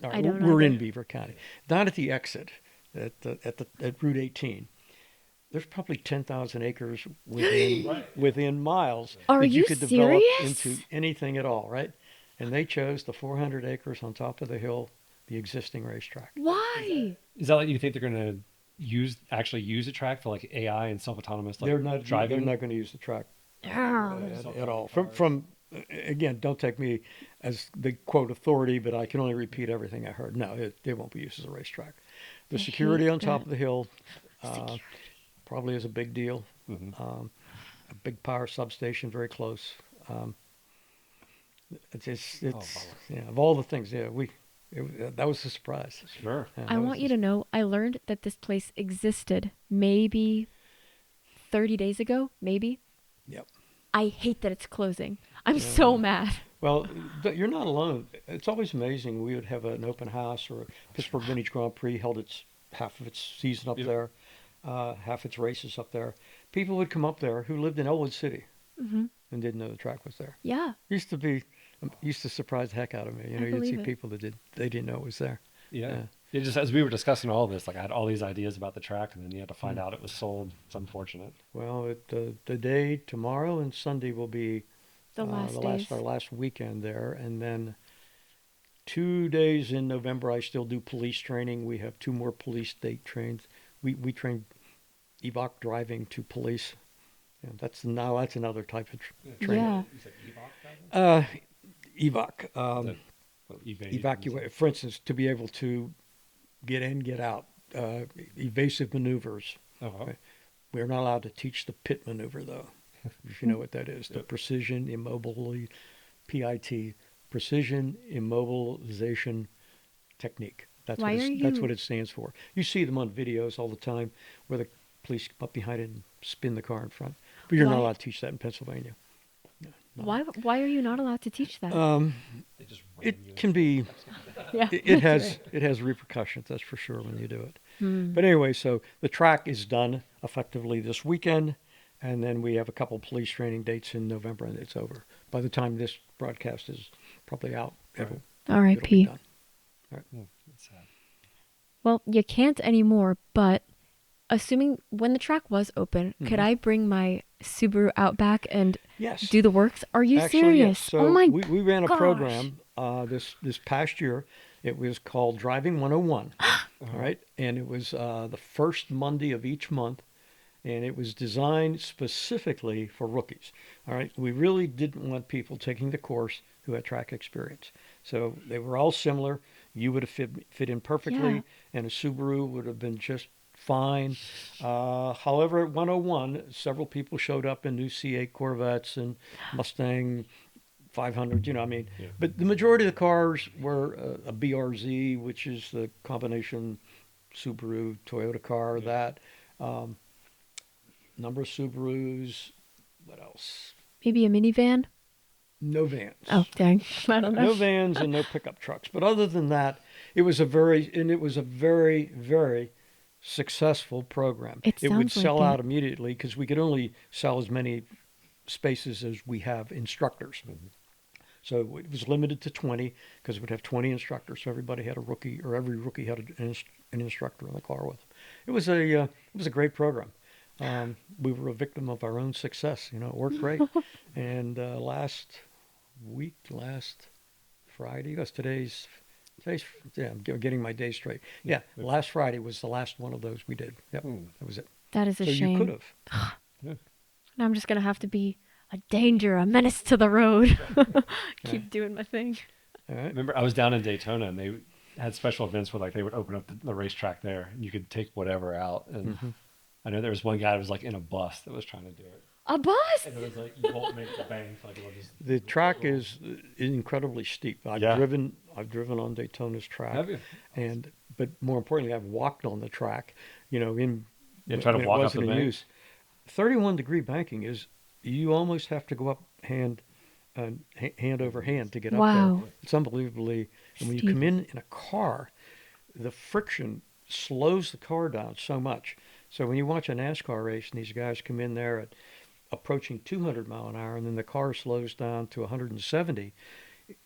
[SPEAKER 3] all
[SPEAKER 2] I
[SPEAKER 3] right.
[SPEAKER 2] don't
[SPEAKER 3] We're in
[SPEAKER 2] either.
[SPEAKER 3] Beaver County. Down at the exit at Route 18, there's probably 10,000 acres within miles
[SPEAKER 2] Are
[SPEAKER 3] that you
[SPEAKER 2] you
[SPEAKER 3] could develop into
[SPEAKER 2] serious?
[SPEAKER 3] anything at all, right? And they chose the 400 acres on top of the hill, the existing racetrack.
[SPEAKER 2] Why?
[SPEAKER 1] is that like you think they're going to actually use a track for like AI and self-autonomous like
[SPEAKER 3] They're
[SPEAKER 1] driving?
[SPEAKER 3] not going to use the track
[SPEAKER 2] Ah,
[SPEAKER 3] at all. From again, don't take me as the quote authority, but I can only repeat everything I heard. No, it won't be used as a racetrack. The
[SPEAKER 2] I
[SPEAKER 3] security
[SPEAKER 2] hate
[SPEAKER 3] on top
[SPEAKER 2] that.
[SPEAKER 3] of the hill uh,
[SPEAKER 2] Security.
[SPEAKER 3] probably is a big deal.
[SPEAKER 1] Hmm.
[SPEAKER 3] A big power substation very close. Um,
[SPEAKER 1] Oh,
[SPEAKER 3] it's
[SPEAKER 1] bummer.
[SPEAKER 3] yeah, of all the things, yeah, that was a surprise.
[SPEAKER 1] Sure.
[SPEAKER 3] Yeah,
[SPEAKER 2] I
[SPEAKER 3] that
[SPEAKER 2] want
[SPEAKER 3] was
[SPEAKER 2] you to know I learned that this place existed maybe 30 days ago, maybe.
[SPEAKER 3] yep.
[SPEAKER 2] I hate that it's closing. I'm so
[SPEAKER 3] Yeah.
[SPEAKER 2] mad.
[SPEAKER 3] Well, you're not alone. It's always amazing. We would have an open house or Pittsburgh Vintage Grand Prix held its half of its season up
[SPEAKER 1] Yep.
[SPEAKER 3] there, half its races up there. People would come up there who lived in Elwood City
[SPEAKER 2] Hmm.
[SPEAKER 3] and didn't know the track was there.
[SPEAKER 2] Yeah,
[SPEAKER 3] Used to surprise the heck out of me.
[SPEAKER 2] I
[SPEAKER 3] You'd see
[SPEAKER 2] believe it.
[SPEAKER 3] people that they didn't know it was there.
[SPEAKER 1] Yeah.
[SPEAKER 3] Yeah.
[SPEAKER 1] It just as we were discussing all this, like I had all these ideas about the track, and then you had to find
[SPEAKER 3] Mm.
[SPEAKER 1] out it was sold. It's unfortunate.
[SPEAKER 3] Well, the day tomorrow and Sunday will be
[SPEAKER 2] the last days.
[SPEAKER 3] our last weekend there, and then 2 days in November I still do police training. We have two more police state trains. We train evoc driving to police. Yeah, that's another type of training.
[SPEAKER 2] Yeah.
[SPEAKER 1] You said
[SPEAKER 3] Uh, evoc,
[SPEAKER 1] evade.
[SPEAKER 3] evacuate. For instance, to be able to get in, get out, evasive maneuvers.
[SPEAKER 1] Oh, wow.
[SPEAKER 3] Right. We're not allowed to teach the pit maneuver, though, if you know what that is. The
[SPEAKER 1] Yep.
[SPEAKER 3] precision immobility, PIT, precision immobilization technique.
[SPEAKER 2] Why are
[SPEAKER 3] That's
[SPEAKER 2] you?
[SPEAKER 3] what it stands for. You see them on videos all the time where the police come up behind it and spin the car in front. But you're not
[SPEAKER 2] Why?
[SPEAKER 3] allowed to teach that in Pennsylvania. No, not
[SPEAKER 2] Why? Why are you not allowed to teach that?
[SPEAKER 1] They just ram you.
[SPEAKER 3] It can be.
[SPEAKER 2] Yeah.
[SPEAKER 3] It has repercussions. That's for sure when you do it.
[SPEAKER 2] Hmm.
[SPEAKER 3] But anyway, so the track is done effectively this weekend, and then we have a couple police training dates in November, and it's over. By the time this broadcast is probably out,
[SPEAKER 1] Right.
[SPEAKER 3] it'll be
[SPEAKER 2] R.I.P.
[SPEAKER 3] done.
[SPEAKER 1] It's sad.
[SPEAKER 2] Well, you can't anymore, but assuming when the track was open, could
[SPEAKER 3] Mhm.
[SPEAKER 2] I bring my Subaru Outback and
[SPEAKER 3] Yes.
[SPEAKER 2] do the works? Are you
[SPEAKER 3] Actually, yes.
[SPEAKER 2] serious?
[SPEAKER 3] So
[SPEAKER 2] Oh my
[SPEAKER 3] we ran a
[SPEAKER 2] gosh.
[SPEAKER 3] program this past year. It was called Driving 101. All right, and it was the first Monday of each month, and it was designed specifically for rookies. All right, we really didn't want people taking the course who had track experience. So they were all similar. You would have fit in perfectly,
[SPEAKER 2] Yeah.
[SPEAKER 3] and a Subaru would have been just fine. However, at 101, several people showed up in new C8 Corvettes and Mustang 500. I mean,
[SPEAKER 1] Yeah.
[SPEAKER 3] but the majority of the cars were a BRZ, which is the combination Subaru Toyota car.
[SPEAKER 1] Yeah.
[SPEAKER 3] That number of Subarus. What else?
[SPEAKER 2] Maybe a minivan?
[SPEAKER 3] No vans.
[SPEAKER 2] Oh, dang. I don't know.
[SPEAKER 3] No vans and no pickup trucks. But other than that, it was a very, very successful program.
[SPEAKER 2] It
[SPEAKER 3] It would
[SPEAKER 2] sounds like
[SPEAKER 3] sell
[SPEAKER 2] it.
[SPEAKER 3] out immediately because we could only sell as many spaces as we have instructors.
[SPEAKER 1] Mhm.
[SPEAKER 3] So it was limited to 20 because we'd have 20 instructors. So everybody had a rookie, or every rookie had an instructor in the car with them. It was a great program. We were a victim of our own success. It worked great. And last Friday, because today's yeah, I'm getting my days straight. Yeah, last Friday was the last one of those we did. Yep,
[SPEAKER 1] Hmm.
[SPEAKER 3] that was it.
[SPEAKER 2] That is a
[SPEAKER 3] So
[SPEAKER 2] shame.
[SPEAKER 3] you could have.
[SPEAKER 2] Now I'm just going to have to be a danger, a menace to the road. Keep doing my thing.
[SPEAKER 3] All right.
[SPEAKER 1] Remember, I was down in Daytona, and they had special events where like they would open up the racetrack there, and you could take whatever out. And
[SPEAKER 3] Mhm.
[SPEAKER 1] I know there was one guy that was like in a bus that was trying to do it,
[SPEAKER 2] A bus?
[SPEAKER 1] and it was like you won't make the bank, like it'll just.
[SPEAKER 3] The track is incredibly steep.
[SPEAKER 1] Yeah.
[SPEAKER 3] I've driven on Daytona's track.
[SPEAKER 1] Have you?
[SPEAKER 3] But more importantly, I've walked on the track. In
[SPEAKER 1] Yeah, try to
[SPEAKER 3] when it
[SPEAKER 1] walk up
[SPEAKER 3] wasn't
[SPEAKER 1] the
[SPEAKER 3] in
[SPEAKER 1] bank.
[SPEAKER 3] use. 31-degree banking is you almost have to go up hand hand over hand to get up
[SPEAKER 2] Wow.
[SPEAKER 3] there. It's unbelievably. And when you
[SPEAKER 2] Steep.
[SPEAKER 3] come in a car, the friction slows the car down so much. So when you watch a NASCAR race and these guys come in there at approaching 200 mile an hour, and then the car slows down to 170,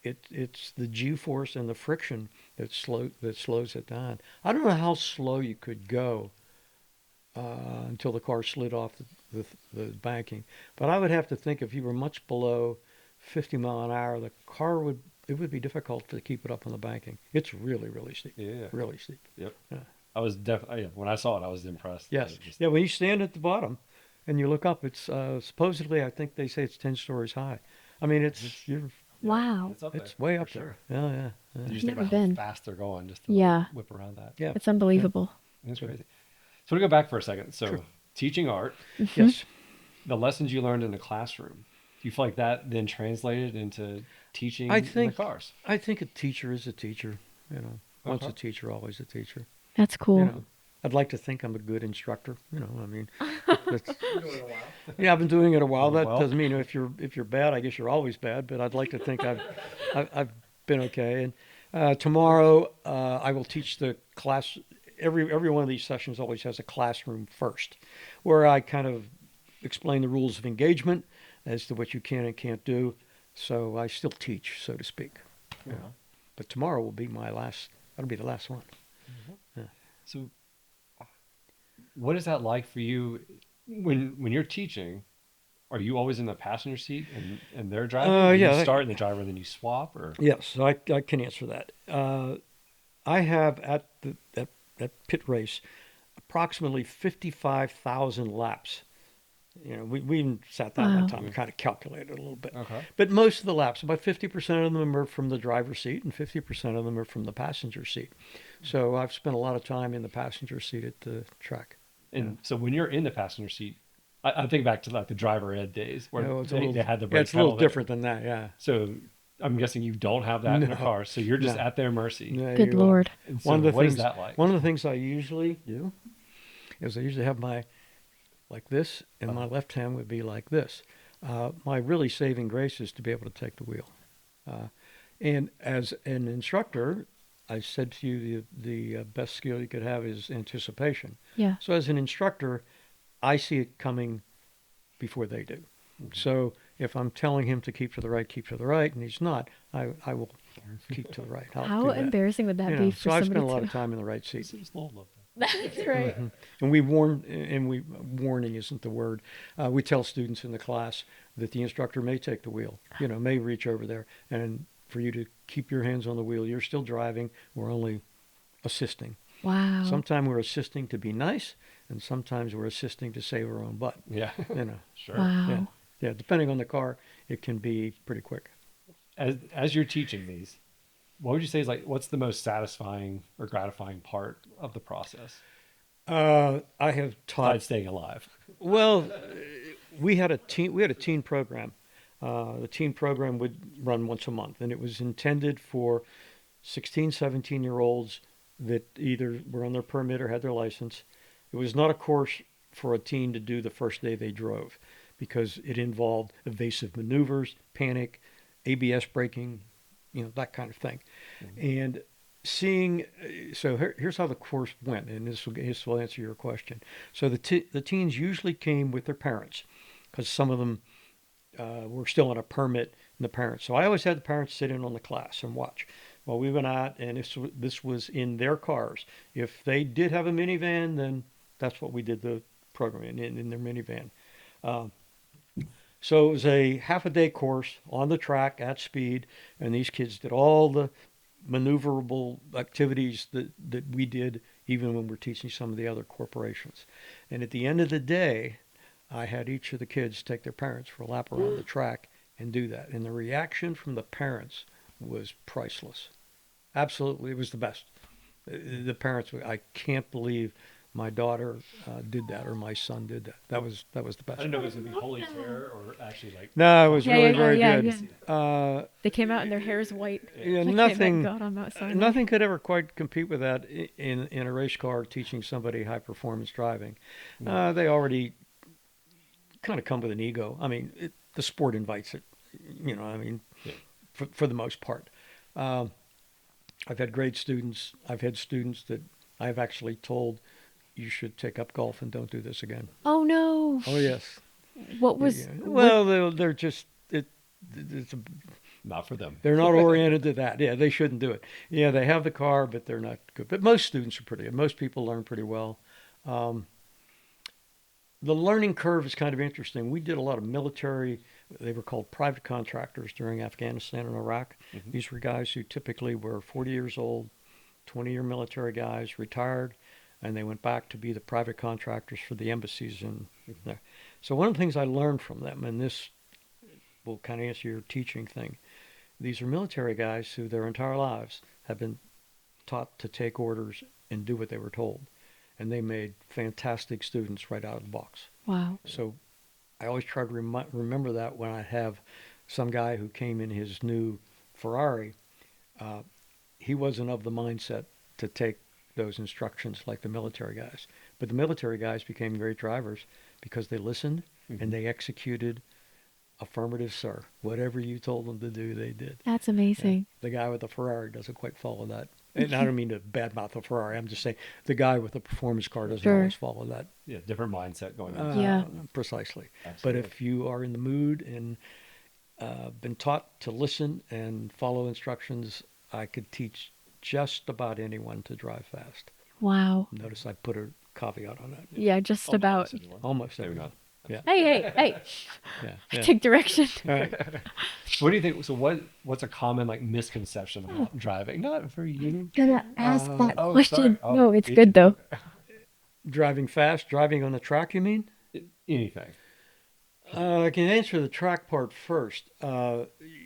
[SPEAKER 3] it's the G-force and the friction that slows it down. I don't know how slow you could go until the car slid off the banking, but I would have to think if you were much below 50 mile an hour, the car would be difficult to keep it up on the banking. It's really, really steep.
[SPEAKER 1] Yeah.
[SPEAKER 3] Really steep.
[SPEAKER 1] Yep.
[SPEAKER 3] Yeah.
[SPEAKER 1] I was definitely, when I saw it, I was impressed.
[SPEAKER 3] Yes.
[SPEAKER 1] It just-
[SPEAKER 3] Yeah. When you stand at the bottom and you look up, it's supposedly, I think they say it's 10 stories high. I mean,
[SPEAKER 2] Wow.
[SPEAKER 1] It's up there.
[SPEAKER 3] it's way
[SPEAKER 1] for
[SPEAKER 3] up
[SPEAKER 1] sure.
[SPEAKER 3] there. Yeah. Yeah.
[SPEAKER 1] You
[SPEAKER 3] Yeah.
[SPEAKER 1] just think
[SPEAKER 2] Never
[SPEAKER 1] about
[SPEAKER 2] been.
[SPEAKER 1] how fast they're going just to
[SPEAKER 2] Yeah.
[SPEAKER 1] whip around that.
[SPEAKER 3] Yeah.
[SPEAKER 2] It's unbelievable.
[SPEAKER 1] It's crazy. So we go back for a second. So
[SPEAKER 3] Sure.
[SPEAKER 1] teaching art,
[SPEAKER 3] Yes.
[SPEAKER 1] the lessons you learned in the classroom, do you feel like that then translated into teaching
[SPEAKER 3] I
[SPEAKER 1] in
[SPEAKER 3] think
[SPEAKER 1] the cars?
[SPEAKER 3] I think a teacher is a teacher. Once
[SPEAKER 1] Okay.
[SPEAKER 3] a teacher, always a teacher.
[SPEAKER 2] That's cool.
[SPEAKER 3] I'd like to think I'm a good instructor. I mean, that's, yeah, I've been doing it a while. That
[SPEAKER 1] Well.
[SPEAKER 3] doesn't mean if you're bad, I guess you're always bad. But I'd like to think I've been okay. And tomorrow I will teach the class. Every one of these sessions always has a classroom first, where I kind of explain the rules of engagement as to what you can and can't do. So I still teach, so to speak. But tomorrow will be my last. That'll be the last one.
[SPEAKER 1] So what is that like for you when you're teaching? Are you always in the passenger seat and they're driving? Or
[SPEAKER 3] yeah,
[SPEAKER 1] you start in the driver and then you swap, or
[SPEAKER 3] Yes, so I can answer that. I have at Pitt Race approximately 55,000 laps. We even sat down
[SPEAKER 2] Wow.
[SPEAKER 3] one time and kind of calculated a little bit.
[SPEAKER 1] okay,
[SPEAKER 3] But most of the laps, about 50% of them are from the driver's seat and 50% of them are from the passenger seat. So I've spent a lot of time in the passenger seat at the track.
[SPEAKER 1] and so when you're in the passenger seat, I think back to like the driver ed days where
[SPEAKER 3] It's
[SPEAKER 1] they had the brake
[SPEAKER 3] it's a little
[SPEAKER 1] pedal there.
[SPEAKER 3] different than that, yeah.
[SPEAKER 1] So I'm guessing you don't have that in the
[SPEAKER 3] No.
[SPEAKER 1] car, so you're just
[SPEAKER 3] No.
[SPEAKER 1] at their mercy.
[SPEAKER 3] Yeah,
[SPEAKER 2] Good
[SPEAKER 3] you are.
[SPEAKER 2] Lord.
[SPEAKER 1] And so
[SPEAKER 3] One of the
[SPEAKER 1] what
[SPEAKER 3] things,
[SPEAKER 1] is that like?
[SPEAKER 3] One of the things I usually do is I usually have my like this, and my left hand would be like this. My really saving grace is to be able to take the wheel. And as an instructor, I said to you the best skill you could have is anticipation.
[SPEAKER 2] Yeah.
[SPEAKER 3] So as an instructor, I see it coming before they do. So if I'm telling him to keep to the right, and he's not, I will keep to the right. I'll
[SPEAKER 2] How
[SPEAKER 3] do that.
[SPEAKER 2] embarrassing would that be for
[SPEAKER 3] so I
[SPEAKER 2] somebody
[SPEAKER 3] spend a lot
[SPEAKER 2] to?
[SPEAKER 3] of time in the right seat.
[SPEAKER 1] It's a little
[SPEAKER 2] That's right.
[SPEAKER 3] And warning isn't the word. We tell students in the class that the instructor may take the wheel, may reach over there, and for you to keep your hands on the wheel. You're still driving. We're only assisting.
[SPEAKER 2] Wow.
[SPEAKER 3] Sometimes we're assisting to be nice, and sometimes we're assisting to save our own butt.
[SPEAKER 1] Yeah, sure.
[SPEAKER 2] Wow.
[SPEAKER 3] Yeah, depending on the car, it can be pretty quick.
[SPEAKER 1] As you're teaching these, what would you say is like what's the most satisfying or gratifying part of the process
[SPEAKER 3] I have taught.
[SPEAKER 1] besides staying alive?
[SPEAKER 3] Well, we had a teen program. The teen program would run once a month, and it was intended for 16, 17-year-olds that either were on their permit or had their license. It was not a course for a teen to do the first day they drove because it involved evasive maneuvers, panic, ABS braking, that kind of thing. And here's how the course went, and this will answer your question. So the teens usually came with their parents because some of them were still on a permit and the parents. So I always had the parents sit in on the class and watch. Well, we went out, and this was in their cars. If they did have a minivan, then that's what we did the program in their minivan. So it was a half-a-day course on the track at speed, and these kids did all the maneuverable activities that we did even when we're teaching some of the other corporations. And at the end of the day, I had each of the kids take their parents for a lap around the track and do that. And the reaction from the parents was priceless. Absolutely, it was the best. The parents, I can't believe my daughter did that or my son did that. That was the
[SPEAKER 1] I
[SPEAKER 3] best.
[SPEAKER 1] didn't know it was gonna be holy terror or actually like.
[SPEAKER 3] No, it was
[SPEAKER 2] Yeah,
[SPEAKER 3] really
[SPEAKER 2] yeah,
[SPEAKER 3] very
[SPEAKER 2] yeah,
[SPEAKER 3] good.
[SPEAKER 2] yeah. They came out and their hair is white.
[SPEAKER 3] Yeah,
[SPEAKER 2] Like they
[SPEAKER 3] nothing.
[SPEAKER 2] met God on Mount Sinai.
[SPEAKER 3] Nothing could ever quite compete with that in a race car teaching somebody high performance driving. They already kind of come with an ego. I mean, the sport invites it. I mean,
[SPEAKER 1] Yeah.
[SPEAKER 3] for the most part. Um, I've had great students. I've had students that I've actually told, you should take up golf and don't do this again.
[SPEAKER 2] Oh no.
[SPEAKER 3] Oh yes.
[SPEAKER 2] What was
[SPEAKER 3] Yeah.
[SPEAKER 2] what?
[SPEAKER 3] Well, they're just it's
[SPEAKER 1] Not for them.
[SPEAKER 3] they're not oriented to that. Yeah, they shouldn't do it. Yeah, they have the car, but they're not good. But most students are pretty good. Most people learn pretty well. Um, the learning curve is kind of interesting. We did a lot of military, they were called private contractors during Afghanistan and Iraq.
[SPEAKER 1] Mhm.
[SPEAKER 3] These were guys who typically were 40 years old, 20-year military guys, retired, and they went back to be the private contractors for the embassies and there. So one of the things I learned from them, and this will kind of answer your teaching thing, these are military guys who their entire lives have been taught to take orders and do what they were told. And they made fantastic students right out of the box.
[SPEAKER 2] Wow.
[SPEAKER 3] So I always try to remember that when I have some guy who came in his new Ferrari. He wasn't of the mindset to take those instructions like the military guys. But the military guys became great drivers because they listened and they executed affirmative, sir. Whatever you told them to do, they did.
[SPEAKER 2] That's
[SPEAKER 3] Yeah.
[SPEAKER 2] amazing.
[SPEAKER 3] The guy with the Ferrari doesn't quite follow that. And I don't mean to badmouth the Ferrari. I'm just saying the guy with the performance car doesn't
[SPEAKER 2] Sure.
[SPEAKER 3] always follow that.
[SPEAKER 1] Yeah, different mindset going on.
[SPEAKER 2] Yeah.
[SPEAKER 3] Precisely. But
[SPEAKER 1] Absolutely.
[SPEAKER 3] if you are in the mood and been taught to listen and follow instructions, I could teach just about anyone to drive fast.
[SPEAKER 2] Wow.
[SPEAKER 3] Notice I put a caveat on that.
[SPEAKER 2] Yeah, just
[SPEAKER 1] Almost
[SPEAKER 2] about.
[SPEAKER 1] anyone.
[SPEAKER 3] Almost
[SPEAKER 1] Maybe
[SPEAKER 3] everyone.
[SPEAKER 1] not.
[SPEAKER 3] Yeah.
[SPEAKER 2] Hey.
[SPEAKER 3] Yeah.
[SPEAKER 2] I
[SPEAKER 3] yeah.
[SPEAKER 2] take direction.
[SPEAKER 3] All right.
[SPEAKER 1] What do you think? So what's a common like misconception about driving? Not for you.
[SPEAKER 2] Gonna ask that
[SPEAKER 1] oh,
[SPEAKER 2] question.
[SPEAKER 1] sorry. Oh,
[SPEAKER 2] No, it's
[SPEAKER 1] yeah.
[SPEAKER 2] good though.
[SPEAKER 3] Driving fast, driving on the track, you mean?
[SPEAKER 1] Anything.
[SPEAKER 3] I can answer the track part first.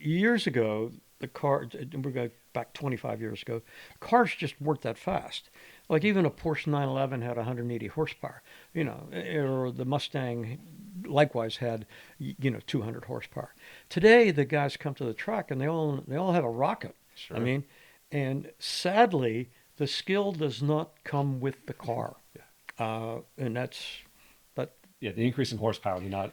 [SPEAKER 3] Years ago, the car, we're going back 25 years ago, cars just weren't that fast. Like even a Porsche 911 had 180 horsepower, or the Mustang likewise had, 200 horsepower. Today, the guys come to the track and they all have a rocket.
[SPEAKER 1] Sure.
[SPEAKER 3] I mean, and sadly, the skill does not come with the car. And that's, but
[SPEAKER 1] Yeah, the increase in horsepower, you're not.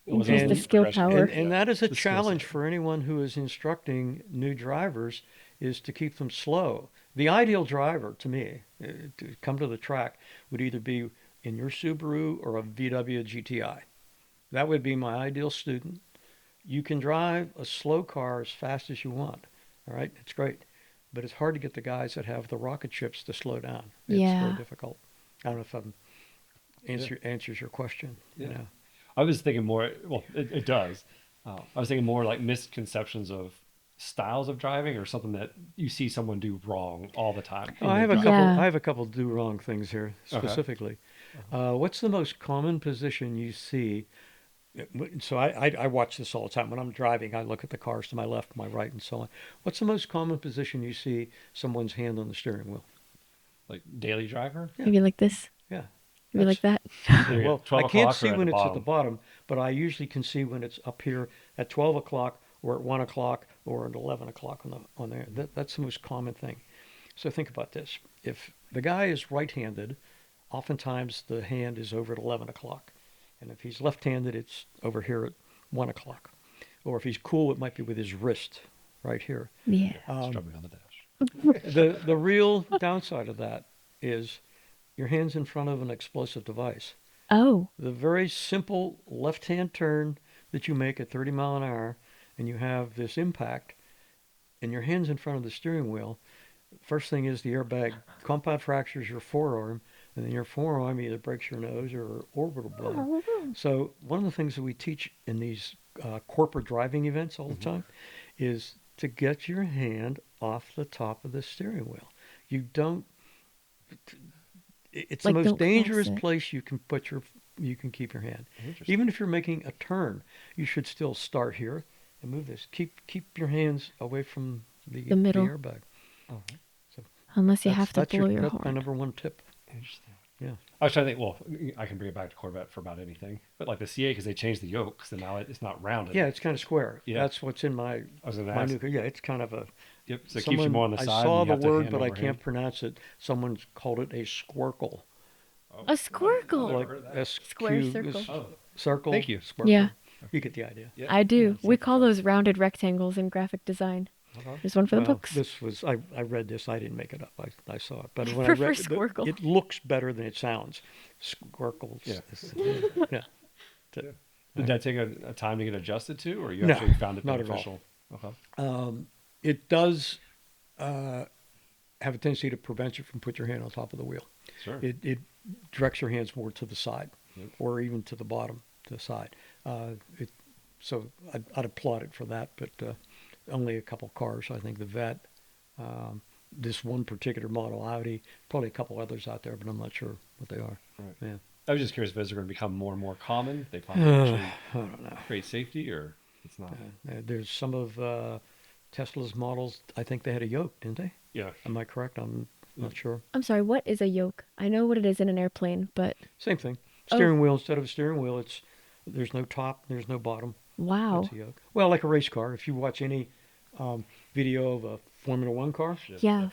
[SPEAKER 1] It
[SPEAKER 2] Just
[SPEAKER 1] wasn't
[SPEAKER 2] the
[SPEAKER 1] a
[SPEAKER 2] skill
[SPEAKER 1] progression.
[SPEAKER 2] power.
[SPEAKER 3] and that is a
[SPEAKER 1] The skill
[SPEAKER 3] challenge
[SPEAKER 1] set.
[SPEAKER 3] for anyone who is instructing new drivers, is to keep them slow. The ideal driver to me to come to the track would either be in your Subaru or a VW GTI. That would be my ideal student. You can drive a slow car as fast as you want. All right, it's great. But it's hard to get the guys that have the rocket ships to slow down. It's
[SPEAKER 2] Yeah.
[SPEAKER 3] very difficult. I don't know if I'm answers your question.
[SPEAKER 1] Yeah. I was thinking more. Well, it does. I was thinking more like misconceptions of styles of driving, or something that you see someone do wrong all the time.
[SPEAKER 3] Oh, I have a
[SPEAKER 1] driving.
[SPEAKER 3] couple.
[SPEAKER 2] Yeah.
[SPEAKER 3] I have a couple do wrong things here
[SPEAKER 1] Okay.
[SPEAKER 3] specifically. What's the most common position you see? So I watch this all the time when I'm driving. I look at the cars to my left, my right, and so on. What's the most common position you see someone's hand on the steering wheel?
[SPEAKER 1] Like daily driver.
[SPEAKER 3] Yeah.
[SPEAKER 2] Maybe like this.
[SPEAKER 3] Yeah.
[SPEAKER 2] Maybe like that.
[SPEAKER 1] There you
[SPEAKER 3] Well,
[SPEAKER 1] go. 12
[SPEAKER 3] I can't
[SPEAKER 1] o'clock or
[SPEAKER 3] see
[SPEAKER 1] at
[SPEAKER 3] when
[SPEAKER 1] the
[SPEAKER 3] it's at
[SPEAKER 1] bottom.
[SPEAKER 3] the bottom, but I usually can see when it's up here at 12 o'clock or at 1 o'clock or at 11 o'clock on there. That's the most common thing. So think about this. If the guy is right-handed, oftentimes the hand is over at 11 o'clock. And if he's left-handed, it's over here at 1 o'clock. Or if he's cool, it might be with his wrist right here.
[SPEAKER 2] Yeah.
[SPEAKER 1] Struggling on the dash.
[SPEAKER 3] The real downside of that is your hand's in front of an explosive device.
[SPEAKER 2] Oh.
[SPEAKER 3] The very simple left-hand turn that you make at 30 mile an hour, and you have this impact, and your hand's in front of the steering wheel. First thing is the airbag compound fractures your forearm, and then your forearm either breaks your nose or orbital bone. So one of the things that we teach in these corporate driving events all the time is to get your hand off the top of the steering wheel. You don't. It's
[SPEAKER 2] Like,
[SPEAKER 3] the most
[SPEAKER 2] don't cross
[SPEAKER 3] dangerous
[SPEAKER 2] it.
[SPEAKER 3] place you can keep your hand.
[SPEAKER 1] Interesting.
[SPEAKER 3] Even if you're making a turn, you should still start here and move this. Keep your hands away from the
[SPEAKER 2] middle.
[SPEAKER 3] airbag.
[SPEAKER 2] Unless you have to
[SPEAKER 3] That's
[SPEAKER 2] blow your
[SPEAKER 3] that's my
[SPEAKER 2] horn.
[SPEAKER 3] number one tip.
[SPEAKER 1] Interesting.
[SPEAKER 3] Yeah.
[SPEAKER 1] I was trying to think. Well, I can bring it back to Corvette for about anything, but like the CA, because they changed the yoke, so now it's not rounded.
[SPEAKER 3] Yeah, it's kind of square.
[SPEAKER 1] Yeah.
[SPEAKER 3] That's what's in my
[SPEAKER 1] I was going to
[SPEAKER 3] my
[SPEAKER 1] ask.
[SPEAKER 3] new car. Yeah, it's kind of a.
[SPEAKER 1] Yep. So it keeps you more on the side.
[SPEAKER 3] I saw
[SPEAKER 1] and you
[SPEAKER 3] the
[SPEAKER 1] have to
[SPEAKER 3] word,
[SPEAKER 1] hand
[SPEAKER 3] but I
[SPEAKER 1] over
[SPEAKER 3] can't
[SPEAKER 1] hand.
[SPEAKER 3] pronounce it. Someone's called it a squircle.
[SPEAKER 1] Oh.
[SPEAKER 2] A squircle.
[SPEAKER 1] Never
[SPEAKER 3] Like
[SPEAKER 1] heard that.
[SPEAKER 3] SQ
[SPEAKER 2] Square circle.
[SPEAKER 1] Oh,
[SPEAKER 3] circle.
[SPEAKER 1] Thank you.
[SPEAKER 3] Squircle.
[SPEAKER 2] Yeah.
[SPEAKER 3] You get the idea.
[SPEAKER 1] Yeah.
[SPEAKER 2] I do.
[SPEAKER 1] Yeah,
[SPEAKER 2] We call those rounded rectangles in graphic design.
[SPEAKER 1] Uh-huh.
[SPEAKER 2] There's one for the
[SPEAKER 3] Well,
[SPEAKER 2] books.
[SPEAKER 3] this was I read this. I didn't make it up. I saw it. But when I
[SPEAKER 2] Prefer
[SPEAKER 3] read
[SPEAKER 2] Squircle.
[SPEAKER 3] it looks better than it sounds. Squircles.
[SPEAKER 1] Yeah.
[SPEAKER 3] Yeah.
[SPEAKER 1] Did that take a time to get adjusted to, or you
[SPEAKER 3] No,
[SPEAKER 1] actually found it
[SPEAKER 3] not at all.
[SPEAKER 1] beneficial? Okay.
[SPEAKER 3] It does have a tendency to prevent you from putting your hand on top of the wheel.
[SPEAKER 1] Sure.
[SPEAKER 3] It directs your hands more to the side,
[SPEAKER 1] Yep.
[SPEAKER 3] or even to the bottom, to the side. So I'd applaud it for that, but only a couple cars. I think the Vet, this one particular model Audi, probably a couple others out there, but I'm not sure what they are.
[SPEAKER 1] Right.
[SPEAKER 3] Yeah.
[SPEAKER 1] I was just curious if those are going to become more and more common. They find
[SPEAKER 3] I
[SPEAKER 1] actually
[SPEAKER 3] don't know.
[SPEAKER 1] create safety, or it's not.
[SPEAKER 3] There's some of Tesla's models. I think they had a yoke, didn't they?
[SPEAKER 1] Yeah.
[SPEAKER 3] Am I correct? I'm not sure.
[SPEAKER 2] I'm sorry, what is a yoke? I know what it is in an airplane, but
[SPEAKER 3] Same thing.
[SPEAKER 2] Oh.
[SPEAKER 3] Steering wheel, instead of a steering wheel, there's no top, there's no bottom.
[SPEAKER 2] wow.
[SPEAKER 3] That's a yoke. Well, like a race car. If you watch any video of a Formula One car,
[SPEAKER 2] Yeah.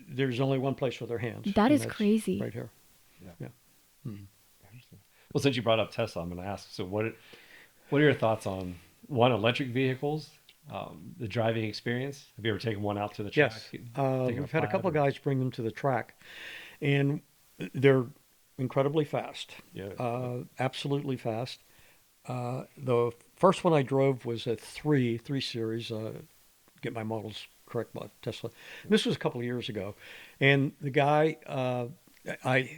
[SPEAKER 3] there's only one place for their hands.
[SPEAKER 2] That
[SPEAKER 3] and
[SPEAKER 2] is
[SPEAKER 3] that's
[SPEAKER 2] crazy.
[SPEAKER 3] Right here.
[SPEAKER 1] Yeah.
[SPEAKER 3] Yeah.
[SPEAKER 1] Interesting. Well, since you brought up Tesla, I'm going to ask. So, what are your thoughts on electric vehicles, the driving experience? Have you ever taken one out to the track?
[SPEAKER 3] Yes.
[SPEAKER 1] Taken a
[SPEAKER 3] We've had a
[SPEAKER 1] plaid
[SPEAKER 3] couple of
[SPEAKER 1] or-
[SPEAKER 3] guys bring them to the track, and they're incredibly fast.
[SPEAKER 1] Yeah.
[SPEAKER 3] Absolutely fast. The first one I drove was a 3 Series. Get my models correct about Tesla. This was a couple of years ago, and the guy,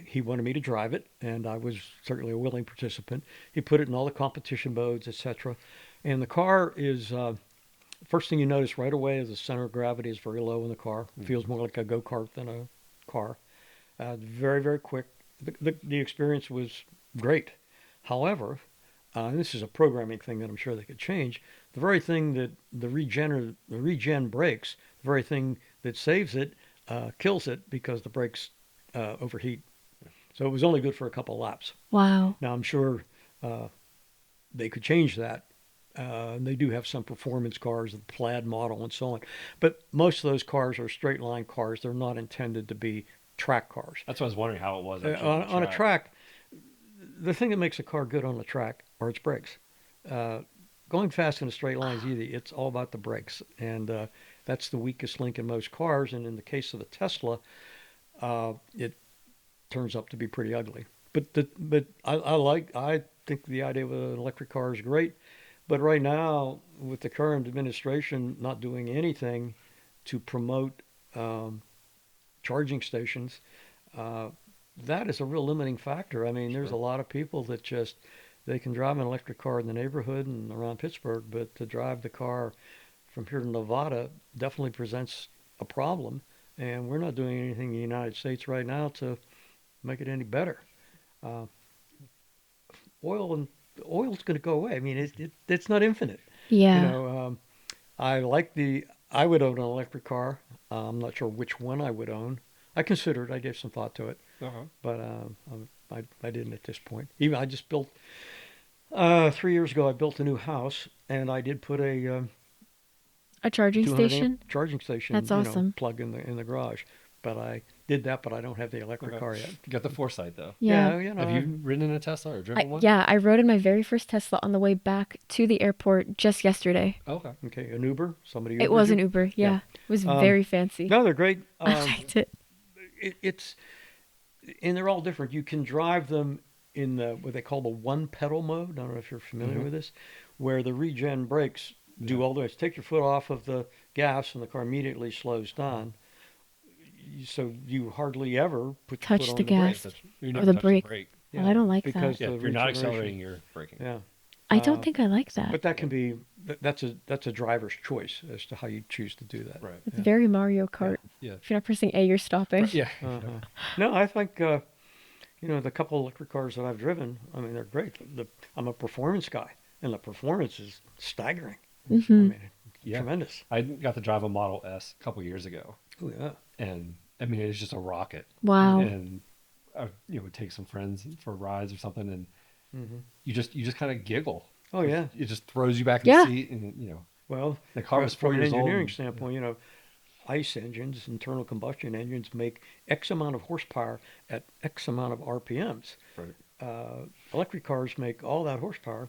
[SPEAKER 3] he wanted me to drive it, and I was certainly a willing participant. He put it in all the competition modes, etc. And the car is first thing you notice right away is the center of gravity is very low in the car. It feels more like a go-kart than a car. Very, very quick. The experience was great. However, and this is a programming thing that I'm sure they could change. The very thing that the regen brakes, the very thing that saves it, kills it because the brakes overheat. So it was only good for a couple of laps.
[SPEAKER 2] Wow.
[SPEAKER 3] Now I'm sure they could change that. They do have some performance cars, the Plaid model and so on. But most of those cars are straight line cars. They're not intended to be track cars.
[SPEAKER 1] That's what I was wondering how it was. actually
[SPEAKER 3] On a track, the thing that makes a car good on a track are its brakes. Going fast in a straight line is easy. It's all about the brakes. And that's the weakest link in most cars. And in the case of the Tesla, it turns up to be pretty ugly. But I think the idea of an electric car is great. But right now, with the current administration not doing anything to promote charging stations, that is a real limiting factor. I mean, there's a lot of people that they can drive an electric car in the neighborhood and around Pittsburgh, but to drive the car from here to Nevada definitely presents a problem. And we're not doing anything in the United States right now to make it any better. Oil's going to go away. I mean, it's not infinite.
[SPEAKER 2] Yeah.
[SPEAKER 3] You know, I would own an electric car. I'm not sure which one I would own. I considered. I gave some thought to it, but I didn't at this point. Even I just built 3 years ago. I built a new house, and I did put a
[SPEAKER 2] charging
[SPEAKER 3] 200
[SPEAKER 2] station.
[SPEAKER 3] amp charging station.
[SPEAKER 2] That's awesome.
[SPEAKER 3] Plug in the garage. But I did that, but I don't have the electric car yet.
[SPEAKER 1] You got the foresight, though.
[SPEAKER 2] Yeah.
[SPEAKER 3] You know,
[SPEAKER 1] Have you ridden in a Tesla or driven one?
[SPEAKER 2] Yeah, I rode in my very first Tesla on the way back to the airport just yesterday.
[SPEAKER 1] Okay.
[SPEAKER 3] Okay, an Uber. Somebody.
[SPEAKER 2] It
[SPEAKER 3] Ubered
[SPEAKER 2] was
[SPEAKER 3] you?
[SPEAKER 2] an Uber. Yeah. It was
[SPEAKER 3] Um,
[SPEAKER 2] very fancy.
[SPEAKER 3] No, they're great.
[SPEAKER 2] I liked it.
[SPEAKER 3] And they're all different. You can drive them in what they call the one pedal mode. I don't know if you're familiar with this, where the regen brakes do all this. Take your foot off of the gas and the car immediately slows down. So you hardly ever put your
[SPEAKER 2] Touch
[SPEAKER 3] foot on
[SPEAKER 2] the gas.
[SPEAKER 1] You
[SPEAKER 2] Or
[SPEAKER 1] never
[SPEAKER 2] the
[SPEAKER 1] touch
[SPEAKER 2] brake. Well, I don't like that.
[SPEAKER 3] because
[SPEAKER 1] Yeah,
[SPEAKER 3] the
[SPEAKER 1] if you're not
[SPEAKER 3] regeneration-
[SPEAKER 1] accelerating, you're braking.
[SPEAKER 3] Yeah,
[SPEAKER 2] I don't think I like that.
[SPEAKER 3] but that can be that's a driver's choice as to how you choose to do that.
[SPEAKER 1] Right.
[SPEAKER 2] It's very Mario Kart.
[SPEAKER 1] Yeah.
[SPEAKER 2] If you're not pressing A, you're stopping.
[SPEAKER 1] Yeah.
[SPEAKER 3] No, I think the couple electric cars that I've driven, I mean, they're great. I'm a performance guy, and the performance is staggering.
[SPEAKER 2] Mm-hmm.
[SPEAKER 3] I mean,
[SPEAKER 1] Yeah.
[SPEAKER 3] tremendous.
[SPEAKER 1] I got to drive a Model S a couple years ago,
[SPEAKER 3] Oh yeah.
[SPEAKER 1] and I mean, it's just a rocket.
[SPEAKER 2] Wow.
[SPEAKER 1] And I would take some friends for rides or something, and you just kind of giggle.
[SPEAKER 3] Oh yeah.
[SPEAKER 1] It just throws you back in
[SPEAKER 2] Yeah.
[SPEAKER 1] the seat, and
[SPEAKER 3] Well,
[SPEAKER 1] the car was 4
[SPEAKER 3] from an
[SPEAKER 1] years old.
[SPEAKER 3] engineering standpoint, ICE engines, internal combustion engines, make X amount of horsepower at X amount of RPMs.
[SPEAKER 1] Right.
[SPEAKER 3] electric cars make all that horsepower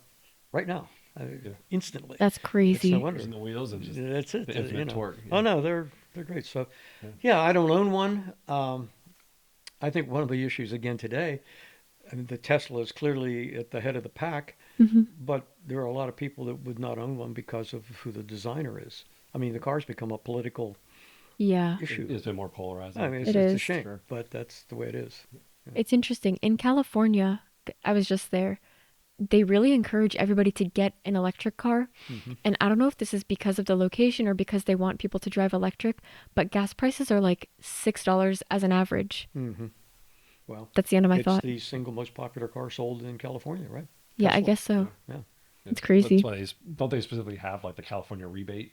[SPEAKER 3] right now,
[SPEAKER 1] Yeah.
[SPEAKER 3] instantly.
[SPEAKER 2] That's
[SPEAKER 3] It's no
[SPEAKER 2] crazy.
[SPEAKER 3] wonder.
[SPEAKER 1] Using the wheels and just
[SPEAKER 3] That's it.
[SPEAKER 1] the
[SPEAKER 3] You
[SPEAKER 1] infinite
[SPEAKER 3] know.
[SPEAKER 1] torque.
[SPEAKER 3] Oh no, they're great. So,
[SPEAKER 1] Yeah.
[SPEAKER 3] yeah, I don't own one. I think one of the issues again today, I mean, the Tesla is clearly at the head of the pack,
[SPEAKER 2] Hmm.
[SPEAKER 3] but there are a lot of people that would not own one because of who the designer is. I mean, the car's become a political
[SPEAKER 2] Yeah,
[SPEAKER 3] issue.
[SPEAKER 1] It's been more polarizing.
[SPEAKER 3] I mean,
[SPEAKER 2] it
[SPEAKER 3] it's a
[SPEAKER 2] is.
[SPEAKER 3] shame,
[SPEAKER 1] Sure.
[SPEAKER 3] but that's the way it is.
[SPEAKER 2] It's interesting. In California, I was just there. They really encourage everybody to get an electric car.
[SPEAKER 3] Hmm.
[SPEAKER 2] And I don't know if this is because of the location or because they want people to drive electric, but gas prices are like $6 as an average.
[SPEAKER 3] Hmm. Well,
[SPEAKER 2] That's the end of my
[SPEAKER 3] it's
[SPEAKER 2] thought.
[SPEAKER 3] the single most popular car sold in California, right?
[SPEAKER 2] Yeah, I
[SPEAKER 3] Tesla.
[SPEAKER 2] guess so.
[SPEAKER 3] Yeah.
[SPEAKER 2] It's crazy.
[SPEAKER 1] That's why don't they specifically have like the California rebate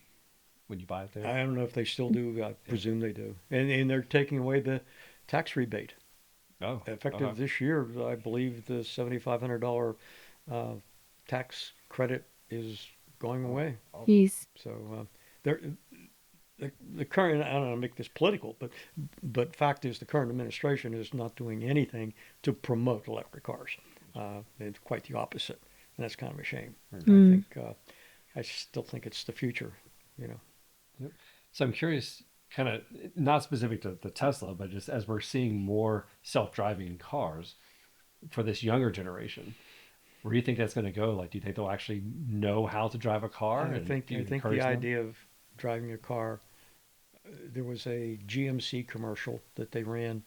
[SPEAKER 1] when you buy it there?
[SPEAKER 3] I don't know if they still do. I presume they do. And they're taking away the tax rebate.
[SPEAKER 1] Oh,
[SPEAKER 3] Effective
[SPEAKER 1] okay.
[SPEAKER 3] this year, I believe the $7,500 tax credit is going away.
[SPEAKER 2] Jeez.
[SPEAKER 3] So there, the current, I don't want to make this political, but fact is the current administration is not doing anything to promote electric cars. It's quite the opposite, and that's kind of a shame. I think I still think it's the future. You know.
[SPEAKER 1] Yep. So I'm curious, kind of not specific to the Tesla, but just as we're seeing more self-driving cars for this younger generation, where do you think that's going to go? Like, do you think they'll actually know how to drive a car?
[SPEAKER 3] I
[SPEAKER 1] And
[SPEAKER 3] think
[SPEAKER 1] do you
[SPEAKER 3] I think
[SPEAKER 1] encourage
[SPEAKER 3] the
[SPEAKER 1] them?
[SPEAKER 3] idea of driving a car. There was a GMC commercial that they ran.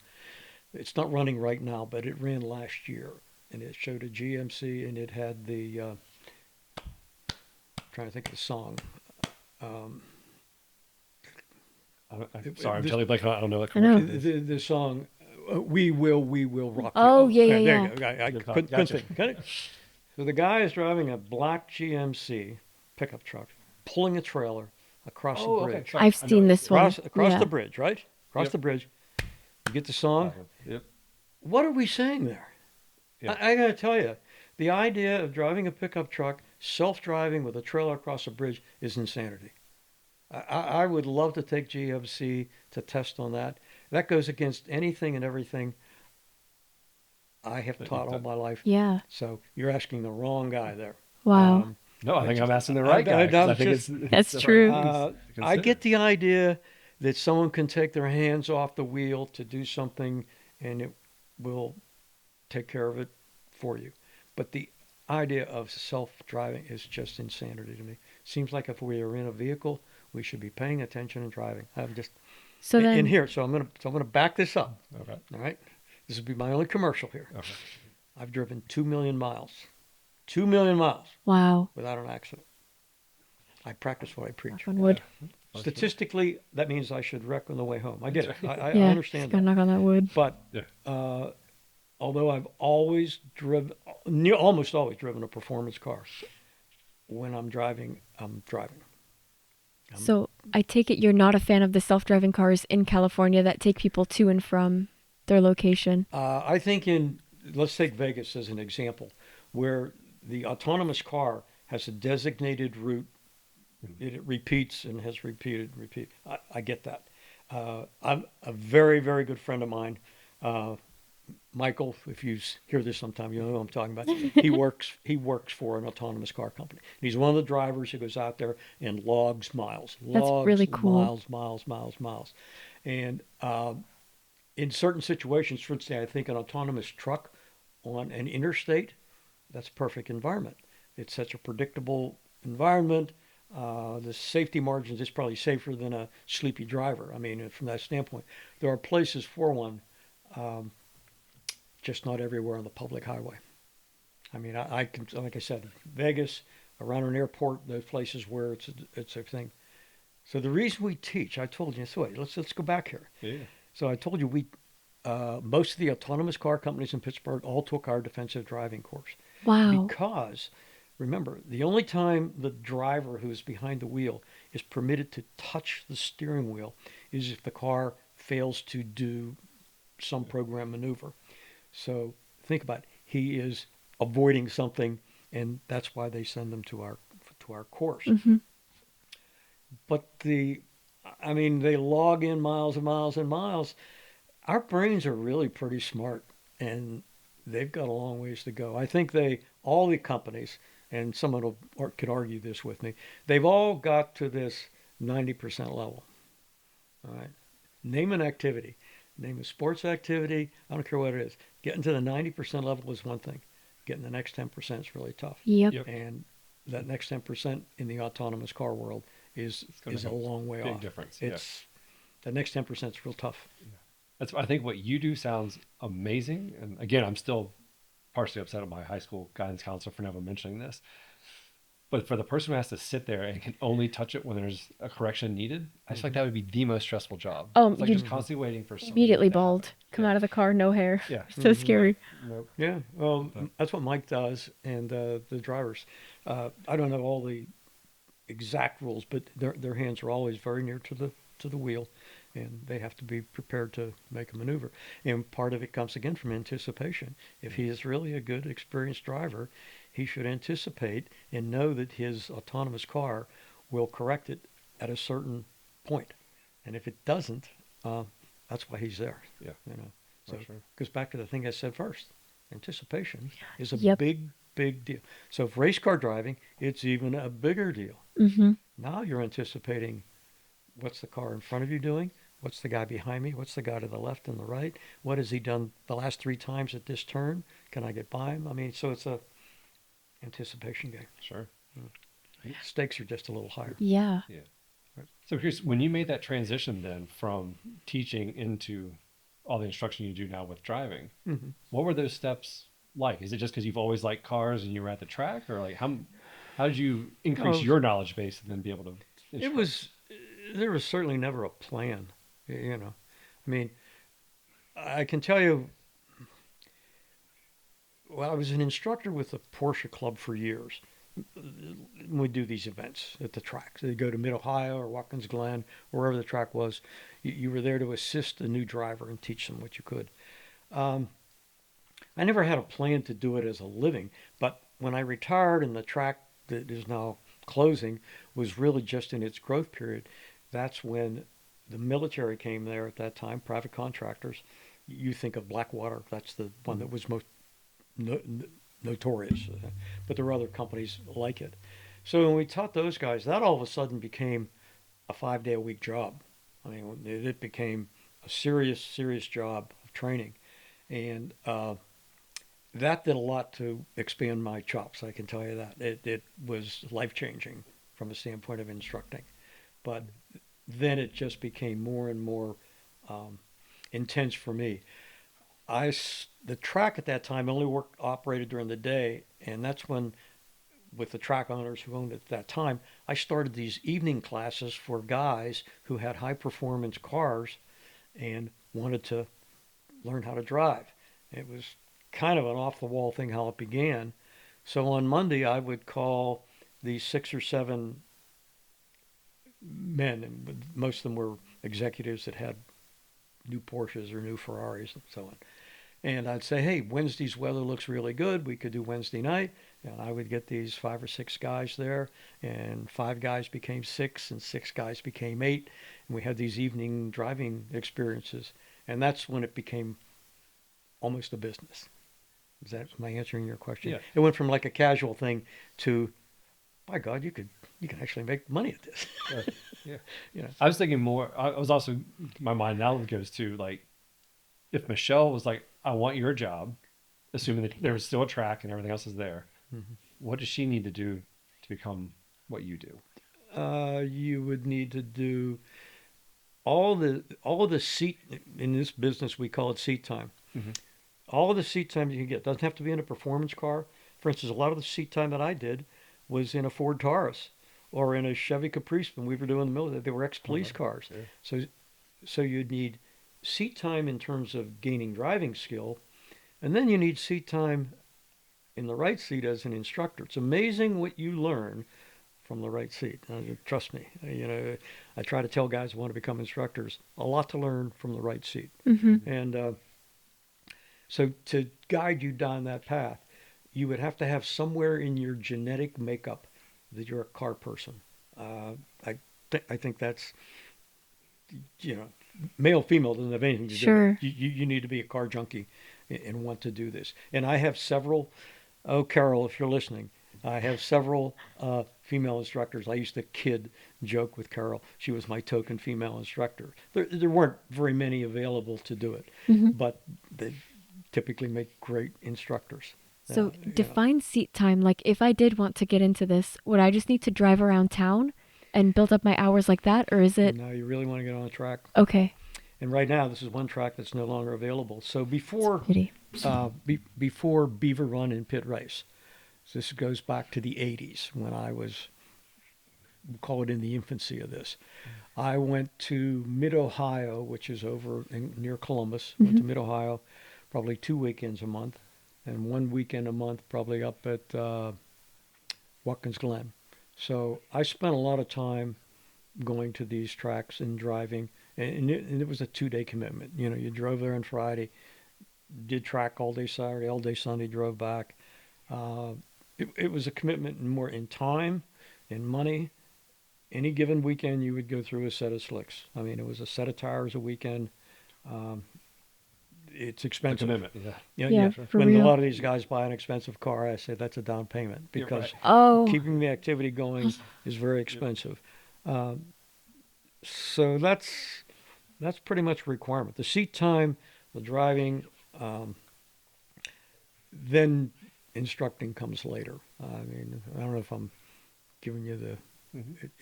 [SPEAKER 3] It's not running right now, but it ran last year, and it showed a GMC, and it had the. Trying to think of the song. Um,
[SPEAKER 1] I'm sorry, I'm
[SPEAKER 3] this-
[SPEAKER 1] totally blanking. I don't know what
[SPEAKER 2] I know.
[SPEAKER 1] commercial it is.
[SPEAKER 3] the song, we will rock you.
[SPEAKER 2] Oh, yeah,
[SPEAKER 3] there
[SPEAKER 2] yeah,
[SPEAKER 3] you go. I
[SPEAKER 1] Good call.
[SPEAKER 3] couldn't
[SPEAKER 1] Gotcha.
[SPEAKER 3] think. Got it? So the guy is driving a black GMC pickup truck, pulling a trailer across
[SPEAKER 1] Oh,
[SPEAKER 3] the
[SPEAKER 1] okay.
[SPEAKER 3] bridge.
[SPEAKER 1] Sorry.
[SPEAKER 2] I've
[SPEAKER 1] I know
[SPEAKER 2] seen
[SPEAKER 1] it.
[SPEAKER 2] this one.
[SPEAKER 3] Across
[SPEAKER 2] Yeah.
[SPEAKER 3] the bridge, right? Across
[SPEAKER 1] Yep.
[SPEAKER 3] the bridge. You get the song.
[SPEAKER 1] Yep.
[SPEAKER 3] What are we saying there?
[SPEAKER 1] Yeah.
[SPEAKER 3] I got to tell you, the idea of driving a pickup truck, self-driving with a trailer across a bridge is insanity. I would love to take GMC to test on that. That goes against anything and everything I have
[SPEAKER 1] That
[SPEAKER 3] taught
[SPEAKER 1] you've
[SPEAKER 3] all
[SPEAKER 1] done.
[SPEAKER 3] my life.
[SPEAKER 2] Yeah.
[SPEAKER 3] So you're asking the wrong guy there.
[SPEAKER 2] Wow.
[SPEAKER 1] No, I think
[SPEAKER 3] just-
[SPEAKER 1] I'm asking the right
[SPEAKER 3] I-
[SPEAKER 1] guy. 'Cause
[SPEAKER 3] I'm
[SPEAKER 1] I think
[SPEAKER 3] just-
[SPEAKER 1] it's
[SPEAKER 2] That's
[SPEAKER 1] the
[SPEAKER 2] true.
[SPEAKER 1] right thing to
[SPEAKER 3] I
[SPEAKER 1] consider.
[SPEAKER 3] get the idea that someone can take their hands off the wheel to do something and it will take care of it for you. But the idea of self-driving is just insanity to me. Seems like if we are in a vehicle, we should be paying attention and driving. I'm just
[SPEAKER 2] So then,
[SPEAKER 3] in here, so I'm gonna back this up.
[SPEAKER 1] Okay.
[SPEAKER 3] All right, this will be my only commercial here.
[SPEAKER 1] Okay.
[SPEAKER 3] I've driven 2 million miles, 2 million miles
[SPEAKER 2] wow.
[SPEAKER 3] without an accident. I practice what I preach.
[SPEAKER 2] Knock on wood.
[SPEAKER 3] Statistically, that means I should wreck on the way home. I get it. I
[SPEAKER 2] Yeah.
[SPEAKER 3] understand
[SPEAKER 2] Gotta
[SPEAKER 3] that.
[SPEAKER 2] knock on that wood.
[SPEAKER 3] But
[SPEAKER 1] Yeah.
[SPEAKER 3] although I've always almost always driven a performance car, when I'm driving, I'm driving.
[SPEAKER 2] So I take it you're not a fan of the self-driving cars in California that take people to and from their location.
[SPEAKER 3] I think let's take Vegas as an example, where the autonomous car has a designated route. It repeats and has repeat. I get that. I'm a very, very good friend of mine. Michael, if you hear this sometime, you know who I'm talking about. He works for an autonomous car company. He's one of the drivers who goes out there and logs miles.
[SPEAKER 2] That's really cool.
[SPEAKER 3] Miles. And in certain situations, for instance, I think an autonomous truck on an interstate, that's a perfect environment. It's such a predictable environment. The safety margins is probably safer than a sleepy driver. I mean, from that standpoint, there are places for one. Just not everywhere on the public highway. I mean, I can, like I said, Vegas, around an airport, those places where it's a thing. So the reason we teach, I told you, so wait, let's go back here.
[SPEAKER 1] Yeah.
[SPEAKER 3] So I told you most of the autonomous car companies in Pittsburgh all took our defensive driving course.
[SPEAKER 2] Wow.
[SPEAKER 3] Because, remember, the only time the driver who's behind the wheel is permitted to touch the steering wheel is if the car fails to do some program maneuver. So think about it. He is avoiding something, and that's why they send them to our course.
[SPEAKER 2] Mm-hmm.
[SPEAKER 3] But they log in miles and miles and miles. Our brains are really pretty smart, and they've got a long ways to go. I think all the companies, and someone could argue this with me, they've all got to this 90% level. All right. Name an activity. Name a sports activity. I don't care what it is. Getting to the 90% level is one thing. Getting the next 10% is really tough.
[SPEAKER 2] Yep.
[SPEAKER 1] Yep.
[SPEAKER 3] And that next 10% in the autonomous car world is a long way
[SPEAKER 1] big
[SPEAKER 3] off.
[SPEAKER 1] difference.
[SPEAKER 3] It's the next 10% is real tough.
[SPEAKER 1] That's, I think what you do sounds amazing. And again, I'm still partially upset at my high school guidance counselor for never mentioning this. But for the person who has to sit there and can only touch it when there's a correction needed, I just feel like that would be the most stressful job.
[SPEAKER 2] Oh,
[SPEAKER 1] It's like
[SPEAKER 2] you
[SPEAKER 1] just constantly waiting for something
[SPEAKER 2] immediately
[SPEAKER 1] to happen.
[SPEAKER 2] bald. Come
[SPEAKER 1] Yeah.
[SPEAKER 2] out of the car, no hair.
[SPEAKER 1] Yeah.
[SPEAKER 2] So scary.
[SPEAKER 1] Nope.
[SPEAKER 3] Yeah, well,
[SPEAKER 1] But-
[SPEAKER 3] that's what Mike does, and the drivers. I don't know all the exact rules, but their hands are always very near to the wheel, and they have to be prepared to make a maneuver. And part of it comes again from anticipation. If he is really a good, experienced driver, he should anticipate and know that his autonomous car will correct it at a certain point. And if it doesn't, that's why he's there.
[SPEAKER 1] Yeah.
[SPEAKER 3] You know,
[SPEAKER 1] For
[SPEAKER 3] so
[SPEAKER 1] sure.
[SPEAKER 3] goes back to the thing I said first. Anticipation is a
[SPEAKER 2] Yep.
[SPEAKER 3] big deal. So if race car driving, it's even a bigger deal.
[SPEAKER 2] Mm-hmm.
[SPEAKER 3] Now you're anticipating what's the car in front of you doing? What's the guy behind me? What's the guy to the left and the right? What has he done the last 3 times at this turn? Can I get by him? I mean, so it's a anticipation game.
[SPEAKER 1] Sure.
[SPEAKER 3] Stakes are just a little higher.
[SPEAKER 2] Yeah.
[SPEAKER 1] So here's when you made that transition then from teaching into all the instruction you do now with driving,
[SPEAKER 3] Mhm.
[SPEAKER 1] what were those steps like? Is it just because you've always liked cars and you were at the track, or like how did you increase
[SPEAKER 3] Oh,
[SPEAKER 1] your knowledge base and then be able to instruct?
[SPEAKER 3] There was certainly never a plan, you know. I mean, I can tell you, well, I was an instructor with the Porsche Club for years. We do these events at the track. So you go to Mid-Ohio or Watkins Glen, wherever the track was. You were there to assist the new driver and teach them what you could. I never had a plan to do it as a living, but when I retired and the track that is now closing was really just in its growth period, that's when the military came there at that time, private contractors. You think of Blackwater, that's the one that was most notorious, but there were other companies like it. So when we taught those guys, that all of a sudden became a 5-day-a-week job. I mean, it became a serious job of training, and that did a lot to expand my chops. I can tell you that it was life changing from a standpoint of instructing, but then it just became more and more intense for me. The track at that time only operated during the day, and that's when, with the track owners who owned it at that time, I started these evening classes for guys who had high performance cars and wanted to learn how to drive. It was kind of an off the wall thing how it began. So on Monday I would call these 6 or 7 men, and most of them were executives that had new Porsches or new Ferraris and so on. And I'd say, hey, Wednesday's weather looks really good. We could do Wednesday night. And I would get these 5 or 6 guys there, and 5 guys became 6, and 6 guys became 8. And we had these evening driving experiences. And that's when it became almost a business. Am I answering your question?
[SPEAKER 1] Yeah.
[SPEAKER 3] It went from like a casual thing to, by God, you can actually make money at this.
[SPEAKER 1] Yeah.
[SPEAKER 3] You know.
[SPEAKER 1] I was thinking more. I was also, my mind now goes to like, if Michelle was like, I want your job, assuming that there was still a track and everything else is there, what does she need to do to become what you do?
[SPEAKER 3] You would need to do all of the seat, in this business we call it seat time.
[SPEAKER 1] Mhm.
[SPEAKER 3] All of the seat time you can get doesn't have to be in a performance car. For instance, a lot of the seat time that I did was in a Ford Taurus or in a Chevy Caprice when we were doing the military. They were ex-police cars.
[SPEAKER 1] Yeah.
[SPEAKER 3] So you'd need seat time in terms of gaining driving skill, and then you need seat time in the right seat as an instructor. It's amazing what you learn from the right seat. Trust me. You know, I try to tell guys who want to become instructors, a lot to learn from the right seat.
[SPEAKER 2] Mm-hmm.
[SPEAKER 3] And so to guide you down that path, you would have to have somewhere in your genetic makeup that you're a car person. I think that's, you know, male, female doesn't have anything to do
[SPEAKER 2] Sure.
[SPEAKER 3] with it. You need to be a car junkie and want to do this. And I have several, oh, Carol, if you're listening, I have several female instructors. I used to joke with Carol. She was my token female instructor. There weren't very many available to do it,
[SPEAKER 2] Hmm.
[SPEAKER 3] but they typically make great instructors.
[SPEAKER 2] So
[SPEAKER 3] You know.
[SPEAKER 2] define seat time. Like if I did want to get into this, would I just need to drive around town and build up my hours like that? Or is it
[SPEAKER 3] Now you really want to get on the track.
[SPEAKER 2] okay?
[SPEAKER 3] And right now, this is one track that's no longer available. So before
[SPEAKER 2] Pity.
[SPEAKER 3] before Beaver Run and Pitt Race, so this goes back to the 80s when I was, we'll call it in the infancy of this. I went to Mid-Ohio, which is near Columbus. Went to Mid-Ohio probably 2 weekends a month, and 1 weekend a month probably up at Watkins Glen. So I spent a lot of time going to these tracks and driving, and it was a 2-day commitment. You know, you drove there on Friday, did track all day Saturday, all day Sunday, drove back. It was a commitment more in time, in money. Any given weekend, you would go through a set of slicks. I mean, it was a set of tires a weekend. It's
[SPEAKER 1] The
[SPEAKER 3] expensive.
[SPEAKER 1] commitment. Yeah.
[SPEAKER 2] Yeah,
[SPEAKER 1] sure.
[SPEAKER 2] for
[SPEAKER 3] When
[SPEAKER 2] real.
[SPEAKER 3] a lot of these guys buy an expensive car, I say that's a down payment
[SPEAKER 1] You're
[SPEAKER 3] because
[SPEAKER 1] right.
[SPEAKER 2] Oh,
[SPEAKER 3] keeping the activity going is very expensive. So that's pretty much a requirement. The seat time, the driving, then instructing comes later. I mean, I don't know if I'm giving you the.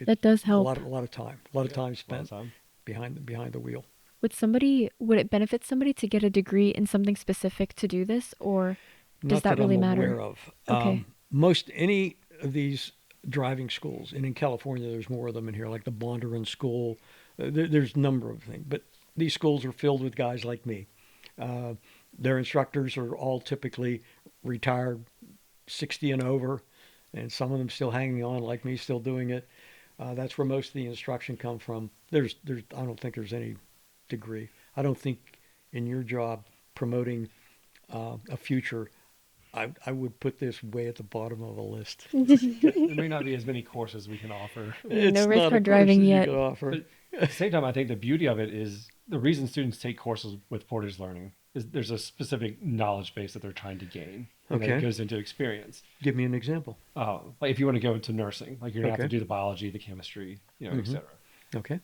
[SPEAKER 2] that does
[SPEAKER 3] A
[SPEAKER 2] help.
[SPEAKER 3] lot of time. A lot of time
[SPEAKER 1] A lot
[SPEAKER 3] spent
[SPEAKER 1] of time.
[SPEAKER 3] behind the wheel.
[SPEAKER 2] Would it benefit somebody to get a degree in something specific to do this, or does
[SPEAKER 3] Not
[SPEAKER 2] that really
[SPEAKER 3] I'm
[SPEAKER 2] matter?
[SPEAKER 3] aware of.
[SPEAKER 2] Okay.
[SPEAKER 3] Most any of these driving schools, and in California, there's more of them in here, like the Bondurant School. There's a number of things, but these schools are filled with guys like me. Their instructors are all typically retired, 60 and over, and some of them still hanging on, like me, still doing it. That's where most of the instruction come from. I don't think there's any degree. I don't think in your job promoting a future, I would put this way at the bottom of the list.
[SPEAKER 1] There may not be as many courses we can offer.
[SPEAKER 3] It's
[SPEAKER 2] No risk
[SPEAKER 3] not
[SPEAKER 2] for
[SPEAKER 3] a
[SPEAKER 2] driving
[SPEAKER 3] course that
[SPEAKER 2] yet.
[SPEAKER 3] you could offer.
[SPEAKER 1] But at the same time, I think the beauty of it is the reason students take courses with Portage Learning is there's a specific knowledge base that they're trying to gain. And
[SPEAKER 3] Okay.
[SPEAKER 1] it goes into experience.
[SPEAKER 3] Give me an example.
[SPEAKER 1] Like if you want to go into nursing, like you're going to have
[SPEAKER 3] Okay.
[SPEAKER 1] to do the biology, the chemistry, et
[SPEAKER 3] Mhm.
[SPEAKER 1] cetera.
[SPEAKER 3] Okay.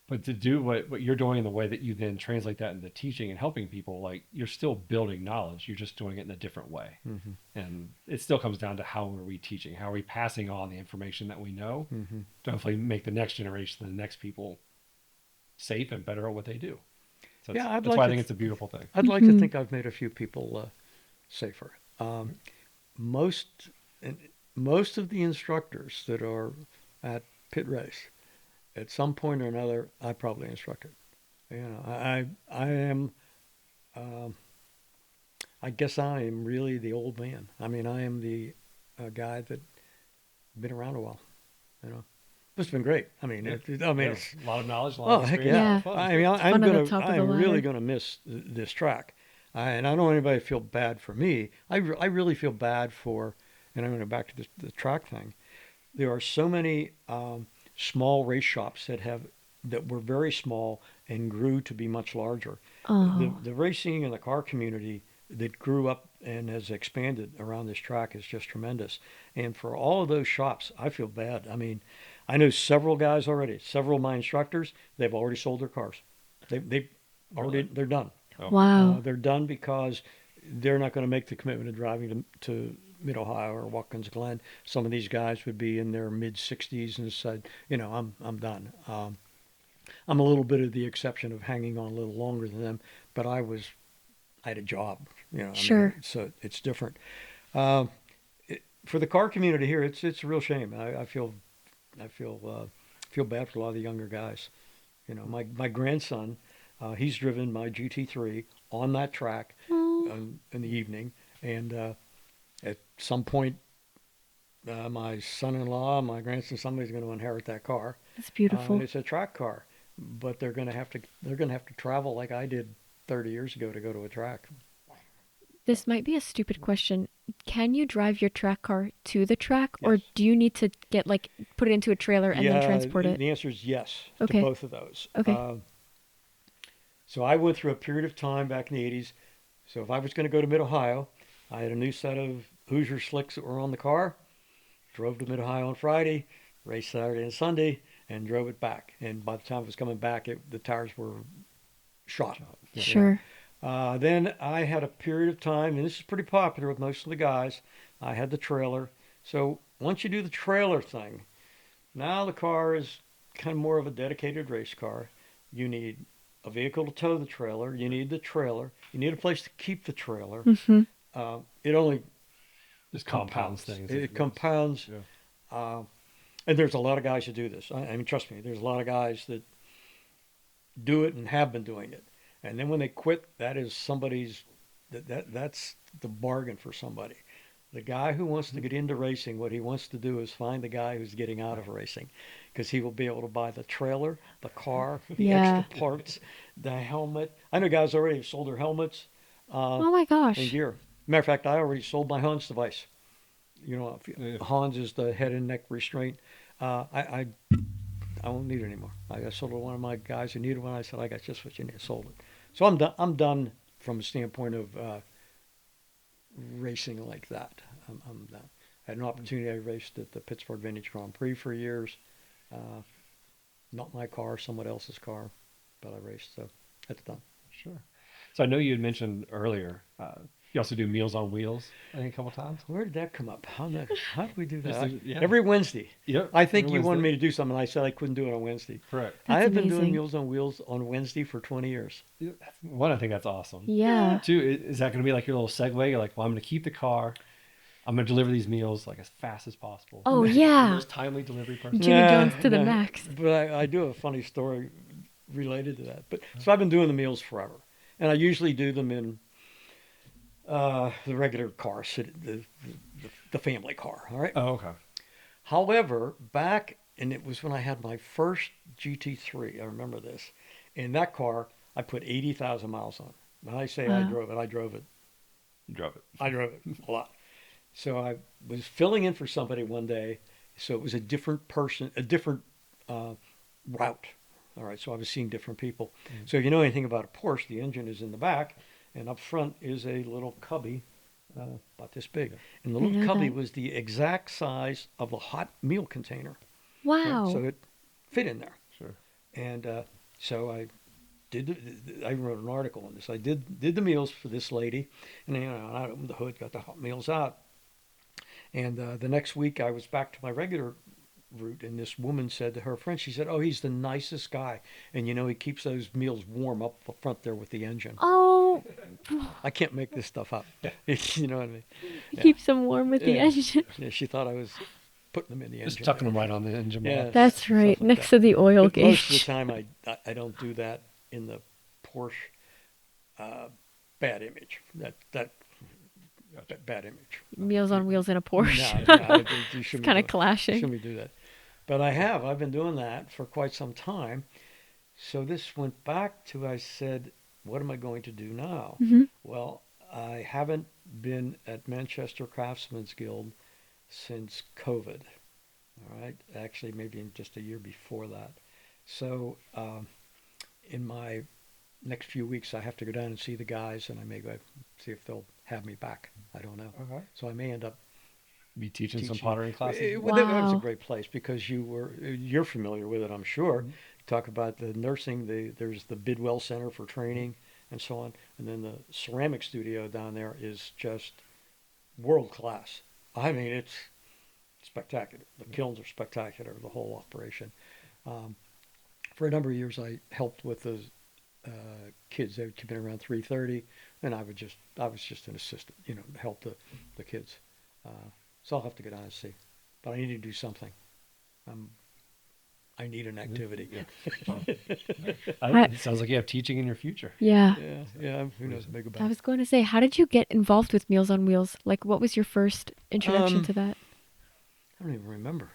[SPEAKER 1] But to do what you're doing in the way that you then translate that into teaching and helping people, like you're still building knowledge. You're just doing it in a different way.
[SPEAKER 3] Mm-hmm.
[SPEAKER 1] And it still comes down to how are we teaching? How are we passing on the information that we know
[SPEAKER 3] Mm-hmm.
[SPEAKER 1] to hopefully make the next generation, the next people safe and better at what they do. So
[SPEAKER 3] Yeah, I'd
[SPEAKER 1] that's
[SPEAKER 3] like
[SPEAKER 1] why I
[SPEAKER 3] to
[SPEAKER 1] think it's a beautiful thing.
[SPEAKER 3] I'd like to
[SPEAKER 2] Mhm.
[SPEAKER 3] think I've made a few people safer. Most of the instructors that are at Pitt Race, at some point or another, I probably instructed. You know, I am. I guess I am really the old man. I mean, I am the guy that been around a while. You know, it's been great. I mean,
[SPEAKER 1] Yeah.
[SPEAKER 3] it's
[SPEAKER 1] A lot of knowledge, a lot
[SPEAKER 3] oh
[SPEAKER 1] of
[SPEAKER 3] heck
[SPEAKER 1] experience.
[SPEAKER 3] yeah.
[SPEAKER 2] Yeah.
[SPEAKER 1] Fun.
[SPEAKER 3] I mean,
[SPEAKER 2] fun on the top of the
[SPEAKER 3] I'm really
[SPEAKER 2] ladder.
[SPEAKER 3] going to miss this track. And I don't want anybody to feel bad for me. I really feel bad for, and I'm going to go back to the track thing. There are so many small race shops that were very small and grew to be much larger.
[SPEAKER 2] Oh,
[SPEAKER 3] The racing and the car community that grew up and has expanded around this track is just tremendous. And for all of those shops, I feel bad. I mean, I know several guys already, several of my instructors, they've already sold their cars. They already,
[SPEAKER 1] Really?
[SPEAKER 3] they're done.
[SPEAKER 1] Oh.
[SPEAKER 2] wow.
[SPEAKER 3] They're done because they're not going to make the commitment of driving to Mid-Ohio or Watkins Glen. Some of these guys would be in their mid-60s and said, you know, I'm done. I'm a little bit of the exception of hanging on a little longer than them, but I had a job, you know.
[SPEAKER 2] Sure.
[SPEAKER 3] So it's different. For the car community here, it's a real shame. I feel bad for a lot of the younger guys. You know, my grandson, he's driven my GT3 on that track in the evening, and at some point, my son-in-law, my grandson, somebody's going to inherit that car.
[SPEAKER 2] That's beautiful.
[SPEAKER 3] It's a track car, but they're going to have to travel like I did 30 years ago to go to a track.
[SPEAKER 2] This might be a stupid question. Can you drive your track car to the track, or
[SPEAKER 3] Yes.
[SPEAKER 2] do you need to get put it into a trailer and then transport it?
[SPEAKER 3] The answer is yes
[SPEAKER 2] Okay.
[SPEAKER 3] to both of those.
[SPEAKER 2] Okay.
[SPEAKER 3] So I went through a period of time back in the 80s. So if I was going to go to Mid-Ohio, I had a new set of Hoosier slicks that were on the car, drove to Mid-Ohio on Friday, raced Saturday and Sunday, and drove it back. And by the time I was coming back, the tires were shot.
[SPEAKER 2] Sure.
[SPEAKER 3] Then I had a period of time, and this is pretty popular with most of the guys. I had the trailer. So once you do the trailer thing, now the car is kind of more of a dedicated race car. You need a vehicle to tow the trailer. You need the trailer. You need a place to keep the trailer.
[SPEAKER 2] Mm-hmm.
[SPEAKER 3] It only
[SPEAKER 1] Just compounds things.
[SPEAKER 3] It compounds.
[SPEAKER 1] Yeah.
[SPEAKER 3] And there's a lot of guys who do this. I mean, trust me, there's a lot of guys that do it and have been doing it. And then when they quit, that is somebody's, that's the bargain for somebody. The guy who wants to get into racing, what he wants to do is find the guy who's getting out of racing, because he will be able to buy the trailer, the car, the extra parts, the helmet. I know guys already have sold their helmets
[SPEAKER 2] Oh my gosh.
[SPEAKER 3] and gear. Matter of fact, I already sold my Hans device. You know, Hans is the head and neck restraint. I won't need it anymore. I sold it to one of my guys who needed one. I said, I got just what you need. Sold it. So I'm done. I'm done from a standpoint of racing like that. I'm done. I had an opportunity. I raced at the Pittsburgh Vintage Grand Prix for years. Not my car, someone else's car, but I raced. So that's done.
[SPEAKER 1] Sure. So I know you had mentioned earlier, you also do Meals on Wheels, I think, a couple times.
[SPEAKER 3] Where did that come up? How did we do that?
[SPEAKER 1] Yeah.
[SPEAKER 3] Every Wednesday.
[SPEAKER 1] Yep.
[SPEAKER 3] I think
[SPEAKER 1] every
[SPEAKER 3] you wanted
[SPEAKER 1] Wednesday.
[SPEAKER 3] me to do something. And I said I couldn't do it on Wednesday.
[SPEAKER 1] Correct.
[SPEAKER 3] I
[SPEAKER 2] That's
[SPEAKER 3] have been
[SPEAKER 2] amazing.
[SPEAKER 3] doing Meals on Wheels on Wednesday for 20 years.
[SPEAKER 1] One, I think that's awesome.
[SPEAKER 2] Yeah.
[SPEAKER 1] Two, is that going to be like your little segue? You're like, well, I'm going to keep the car. I'm going to deliver these meals like as fast as possible.
[SPEAKER 2] Oh,
[SPEAKER 1] The
[SPEAKER 2] yeah.
[SPEAKER 1] most timely delivery person.
[SPEAKER 2] Jimmy
[SPEAKER 3] Nah,
[SPEAKER 2] Jones to the
[SPEAKER 3] nah.
[SPEAKER 2] max.
[SPEAKER 3] But I do have a funny story related to that. But so I've been doing the meals forever, and I usually do them in the regular car, the family car. All right.
[SPEAKER 1] Oh, okay.
[SPEAKER 3] However, and it was when I had my first GT3. I remember this. In that car, I put 80,000 miles on. When I say I
[SPEAKER 2] Wow.
[SPEAKER 3] drove it, I drove it.
[SPEAKER 1] You drove it.
[SPEAKER 3] I drove it a lot. So I was filling in for somebody one day. So it was a different person, a different route. All right. So I was seeing different people. So if you know anything about a Porsche, the engine is in the back, and up front is a little cubby about this big. And the
[SPEAKER 2] I
[SPEAKER 3] little
[SPEAKER 2] know
[SPEAKER 3] cubby
[SPEAKER 2] that.
[SPEAKER 3] was the exact size of a hot meal container.
[SPEAKER 2] Wow.
[SPEAKER 3] So it fit in there.
[SPEAKER 1] Sure.
[SPEAKER 3] And so I I wrote an article on this. I did the meals for this lady, and I opened the hood, got the hot meals out. And the next week I was back to my regular route, and this woman said to her friend, she said, "Oh, he's the nicest guy, and he keeps those meals warm up front there with the engine."
[SPEAKER 2] Oh,
[SPEAKER 3] I can't make this stuff up. You know what I mean? Yeah.
[SPEAKER 2] keeps them warm with the
[SPEAKER 3] Yeah.
[SPEAKER 2] engine.
[SPEAKER 3] Yeah, she thought I was putting them in the
[SPEAKER 1] Just
[SPEAKER 3] engine.
[SPEAKER 1] tucking them right on the engine block.
[SPEAKER 3] Yeah.
[SPEAKER 2] That's
[SPEAKER 3] stuff
[SPEAKER 2] right,
[SPEAKER 3] like
[SPEAKER 2] next
[SPEAKER 3] that.
[SPEAKER 2] to the oil
[SPEAKER 3] But most of the
[SPEAKER 2] gauge.
[SPEAKER 3] time, I don't do that in the Porsche. Bad image. That bad image.
[SPEAKER 2] Meals on Wheels in a Porsche.
[SPEAKER 3] No, you
[SPEAKER 2] It's
[SPEAKER 3] shouldn't
[SPEAKER 2] kind
[SPEAKER 3] be
[SPEAKER 2] of clashing.
[SPEAKER 3] Shouldn't be do that. But I've been doing that for quite some time. So this went back to, I said, what am I going to do now?
[SPEAKER 2] hmm
[SPEAKER 3] Well, I haven't been at Manchester Craftsman's Guild since COVID. All right. Actually, maybe in just a year before that. So in my next few weeks, I have to go down and see the guys, and I may go see if they'll have me back. I don't know.
[SPEAKER 1] Okay.
[SPEAKER 3] So I may end up
[SPEAKER 1] Be teaching some
[SPEAKER 3] teaching.
[SPEAKER 1] pottery classes.
[SPEAKER 3] Well, that was a
[SPEAKER 2] Wow.
[SPEAKER 3] great place because you're familiar with it, I'm sure.
[SPEAKER 1] Mhm.
[SPEAKER 3] Talk about the nursing. There's the Bidwell Center for training and so on, and then the ceramic studio down there is just world class. I mean, it's spectacular. The kilns are spectacular. The whole operation. For a number of years, I helped with the kids. They would come in around 3:30, and I was just an assistant, to help the kids. So I'll have to get on and see. But I need to do something. I need an activity.
[SPEAKER 1] It sounds like you have teaching in your future.
[SPEAKER 2] Yeah.
[SPEAKER 3] Yeah. Who knows? Maybe
[SPEAKER 2] I was going to say, how did you get involved with Meals on Wheels? Like, what was your first introduction to that?
[SPEAKER 3] I don't even remember.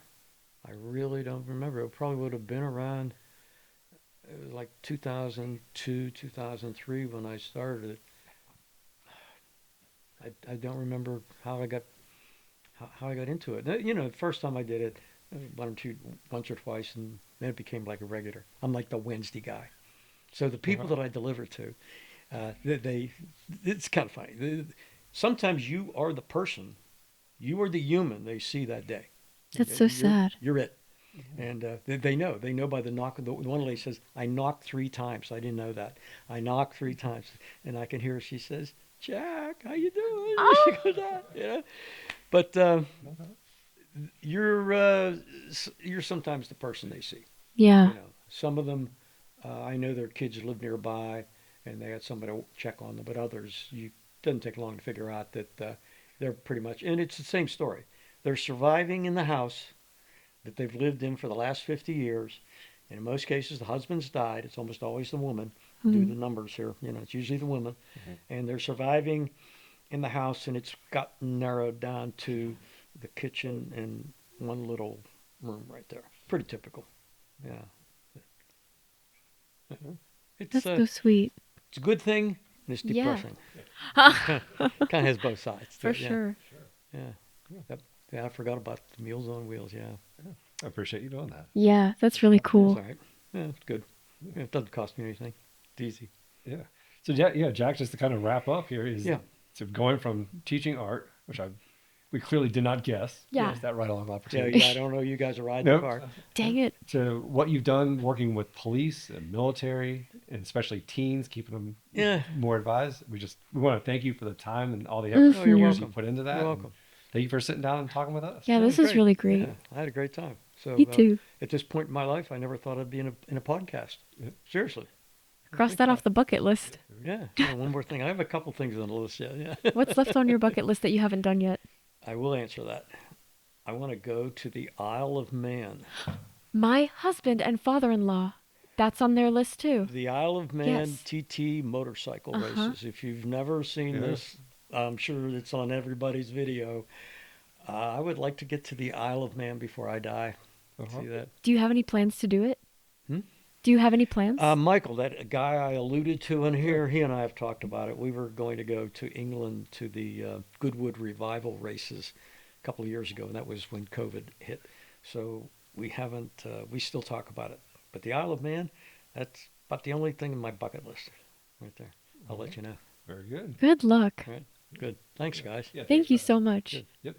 [SPEAKER 3] I really don't remember. It probably would have been around like 2002, 2003 when I started it. I don't remember how I got into it. The first time I did it, once or twice, and then it became like a regular. I'm like the Wednesday guy. So the people that I deliver to, it's kind of funny. Sometimes you are the person, you are the human they see that day.
[SPEAKER 2] That's so sad.
[SPEAKER 3] You're it. And they know. They know by the knock. The one lady says, I knocked 3 times. I didn't know that. I knocked 3 times. And I can hear her. She says, Jack, how you doing? She goes, yeah. But you're sometimes the person they see.
[SPEAKER 2] Yeah.
[SPEAKER 3] You know, some of them, I know their kids live nearby and they had somebody to check on them. But others, it doesn't take long to figure out that they're pretty much, and it's the same story. They're surviving in the house that they've lived in for the last 50 years. And in most cases, the husband's died. It's almost always the woman. Do the numbers here. You know, it's usually the woman. And they're surviving in the house, and it's gotten narrowed down to the kitchen and one little room right there. Pretty typical. Yeah. It's,
[SPEAKER 2] That's so sweet.
[SPEAKER 3] it's a good thing, and it's
[SPEAKER 2] Yeah.
[SPEAKER 3] depressing. Kind of has both sides.
[SPEAKER 2] For
[SPEAKER 3] to it, yeah.
[SPEAKER 2] sure.
[SPEAKER 3] Yeah. Yep. Yeah, I forgot about the Meals on Wheels. Yeah.
[SPEAKER 1] I appreciate you doing that.
[SPEAKER 2] Yeah, that's really
[SPEAKER 3] It's
[SPEAKER 2] cool.
[SPEAKER 3] all right. Yeah, it's good. Yeah, it doesn't cost me anything. It's easy.
[SPEAKER 1] Yeah. So Jack, just to kind of wrap up here is so going from teaching art, which we clearly did not guess.
[SPEAKER 2] Yeah.
[SPEAKER 1] Is that right along
[SPEAKER 3] Yeah,
[SPEAKER 1] opportunity?
[SPEAKER 3] I don't know. You guys are riding
[SPEAKER 1] Nope.
[SPEAKER 3] the car.
[SPEAKER 2] Dang it.
[SPEAKER 1] To what you've done working with police and military, and especially teens, keeping them more advised. We want to thank you for the time and all the effort
[SPEAKER 3] Oh, you're
[SPEAKER 1] you
[SPEAKER 3] welcome.
[SPEAKER 1] put into that.
[SPEAKER 3] You're
[SPEAKER 1] and
[SPEAKER 3] welcome.
[SPEAKER 1] Thank you for sitting down and talking with us.
[SPEAKER 2] Yeah,
[SPEAKER 3] That
[SPEAKER 2] this
[SPEAKER 3] was
[SPEAKER 2] is really great.
[SPEAKER 3] Yeah, I had a great time. So
[SPEAKER 2] Me too.
[SPEAKER 3] At this point in my life, I never thought I'd be in a podcast. Seriously.
[SPEAKER 2] Cross that off the bucket list.
[SPEAKER 3] Yeah. One more thing. I have a couple things on the list yet. Yeah.
[SPEAKER 2] What's left on your bucket list that you haven't done yet?
[SPEAKER 3] I will answer that. I want to go to the Isle of Man.
[SPEAKER 2] My husband and father-in-law. That's on their list too.
[SPEAKER 3] The Isle of Man
[SPEAKER 2] Yes.
[SPEAKER 3] TT motorcycle
[SPEAKER 2] Uh-huh.
[SPEAKER 3] races. If you've never seen this, I'm sure it's on everybody's video. I would like to get to the Isle of Man before I die. See that?
[SPEAKER 2] Do you have any plans to do it? Do you have any plans?
[SPEAKER 3] Michael, that guy I alluded to in here, he and I have talked about it. We were going to go to England to the Goodwood Revival races a couple of years ago, and that was when COVID hit. So we haven't, we still talk about it. But the Isle of Man, that's about the only thing in my bucket list right there. I'll let you know.
[SPEAKER 1] Very good.
[SPEAKER 2] Good luck.
[SPEAKER 3] All right. Good. Thanks, guys.
[SPEAKER 1] Yeah,
[SPEAKER 2] Thank you so much.
[SPEAKER 3] Good.
[SPEAKER 1] Yep.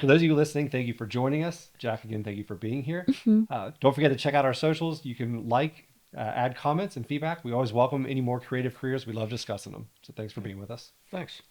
[SPEAKER 1] For those of you listening, thank you for joining us. Jack, again, thank you for being here. Don't forget to check out our socials. You can add comments and feedback. We always welcome any more creative careers. We love discussing them. So thanks for being with us.
[SPEAKER 3] Thanks.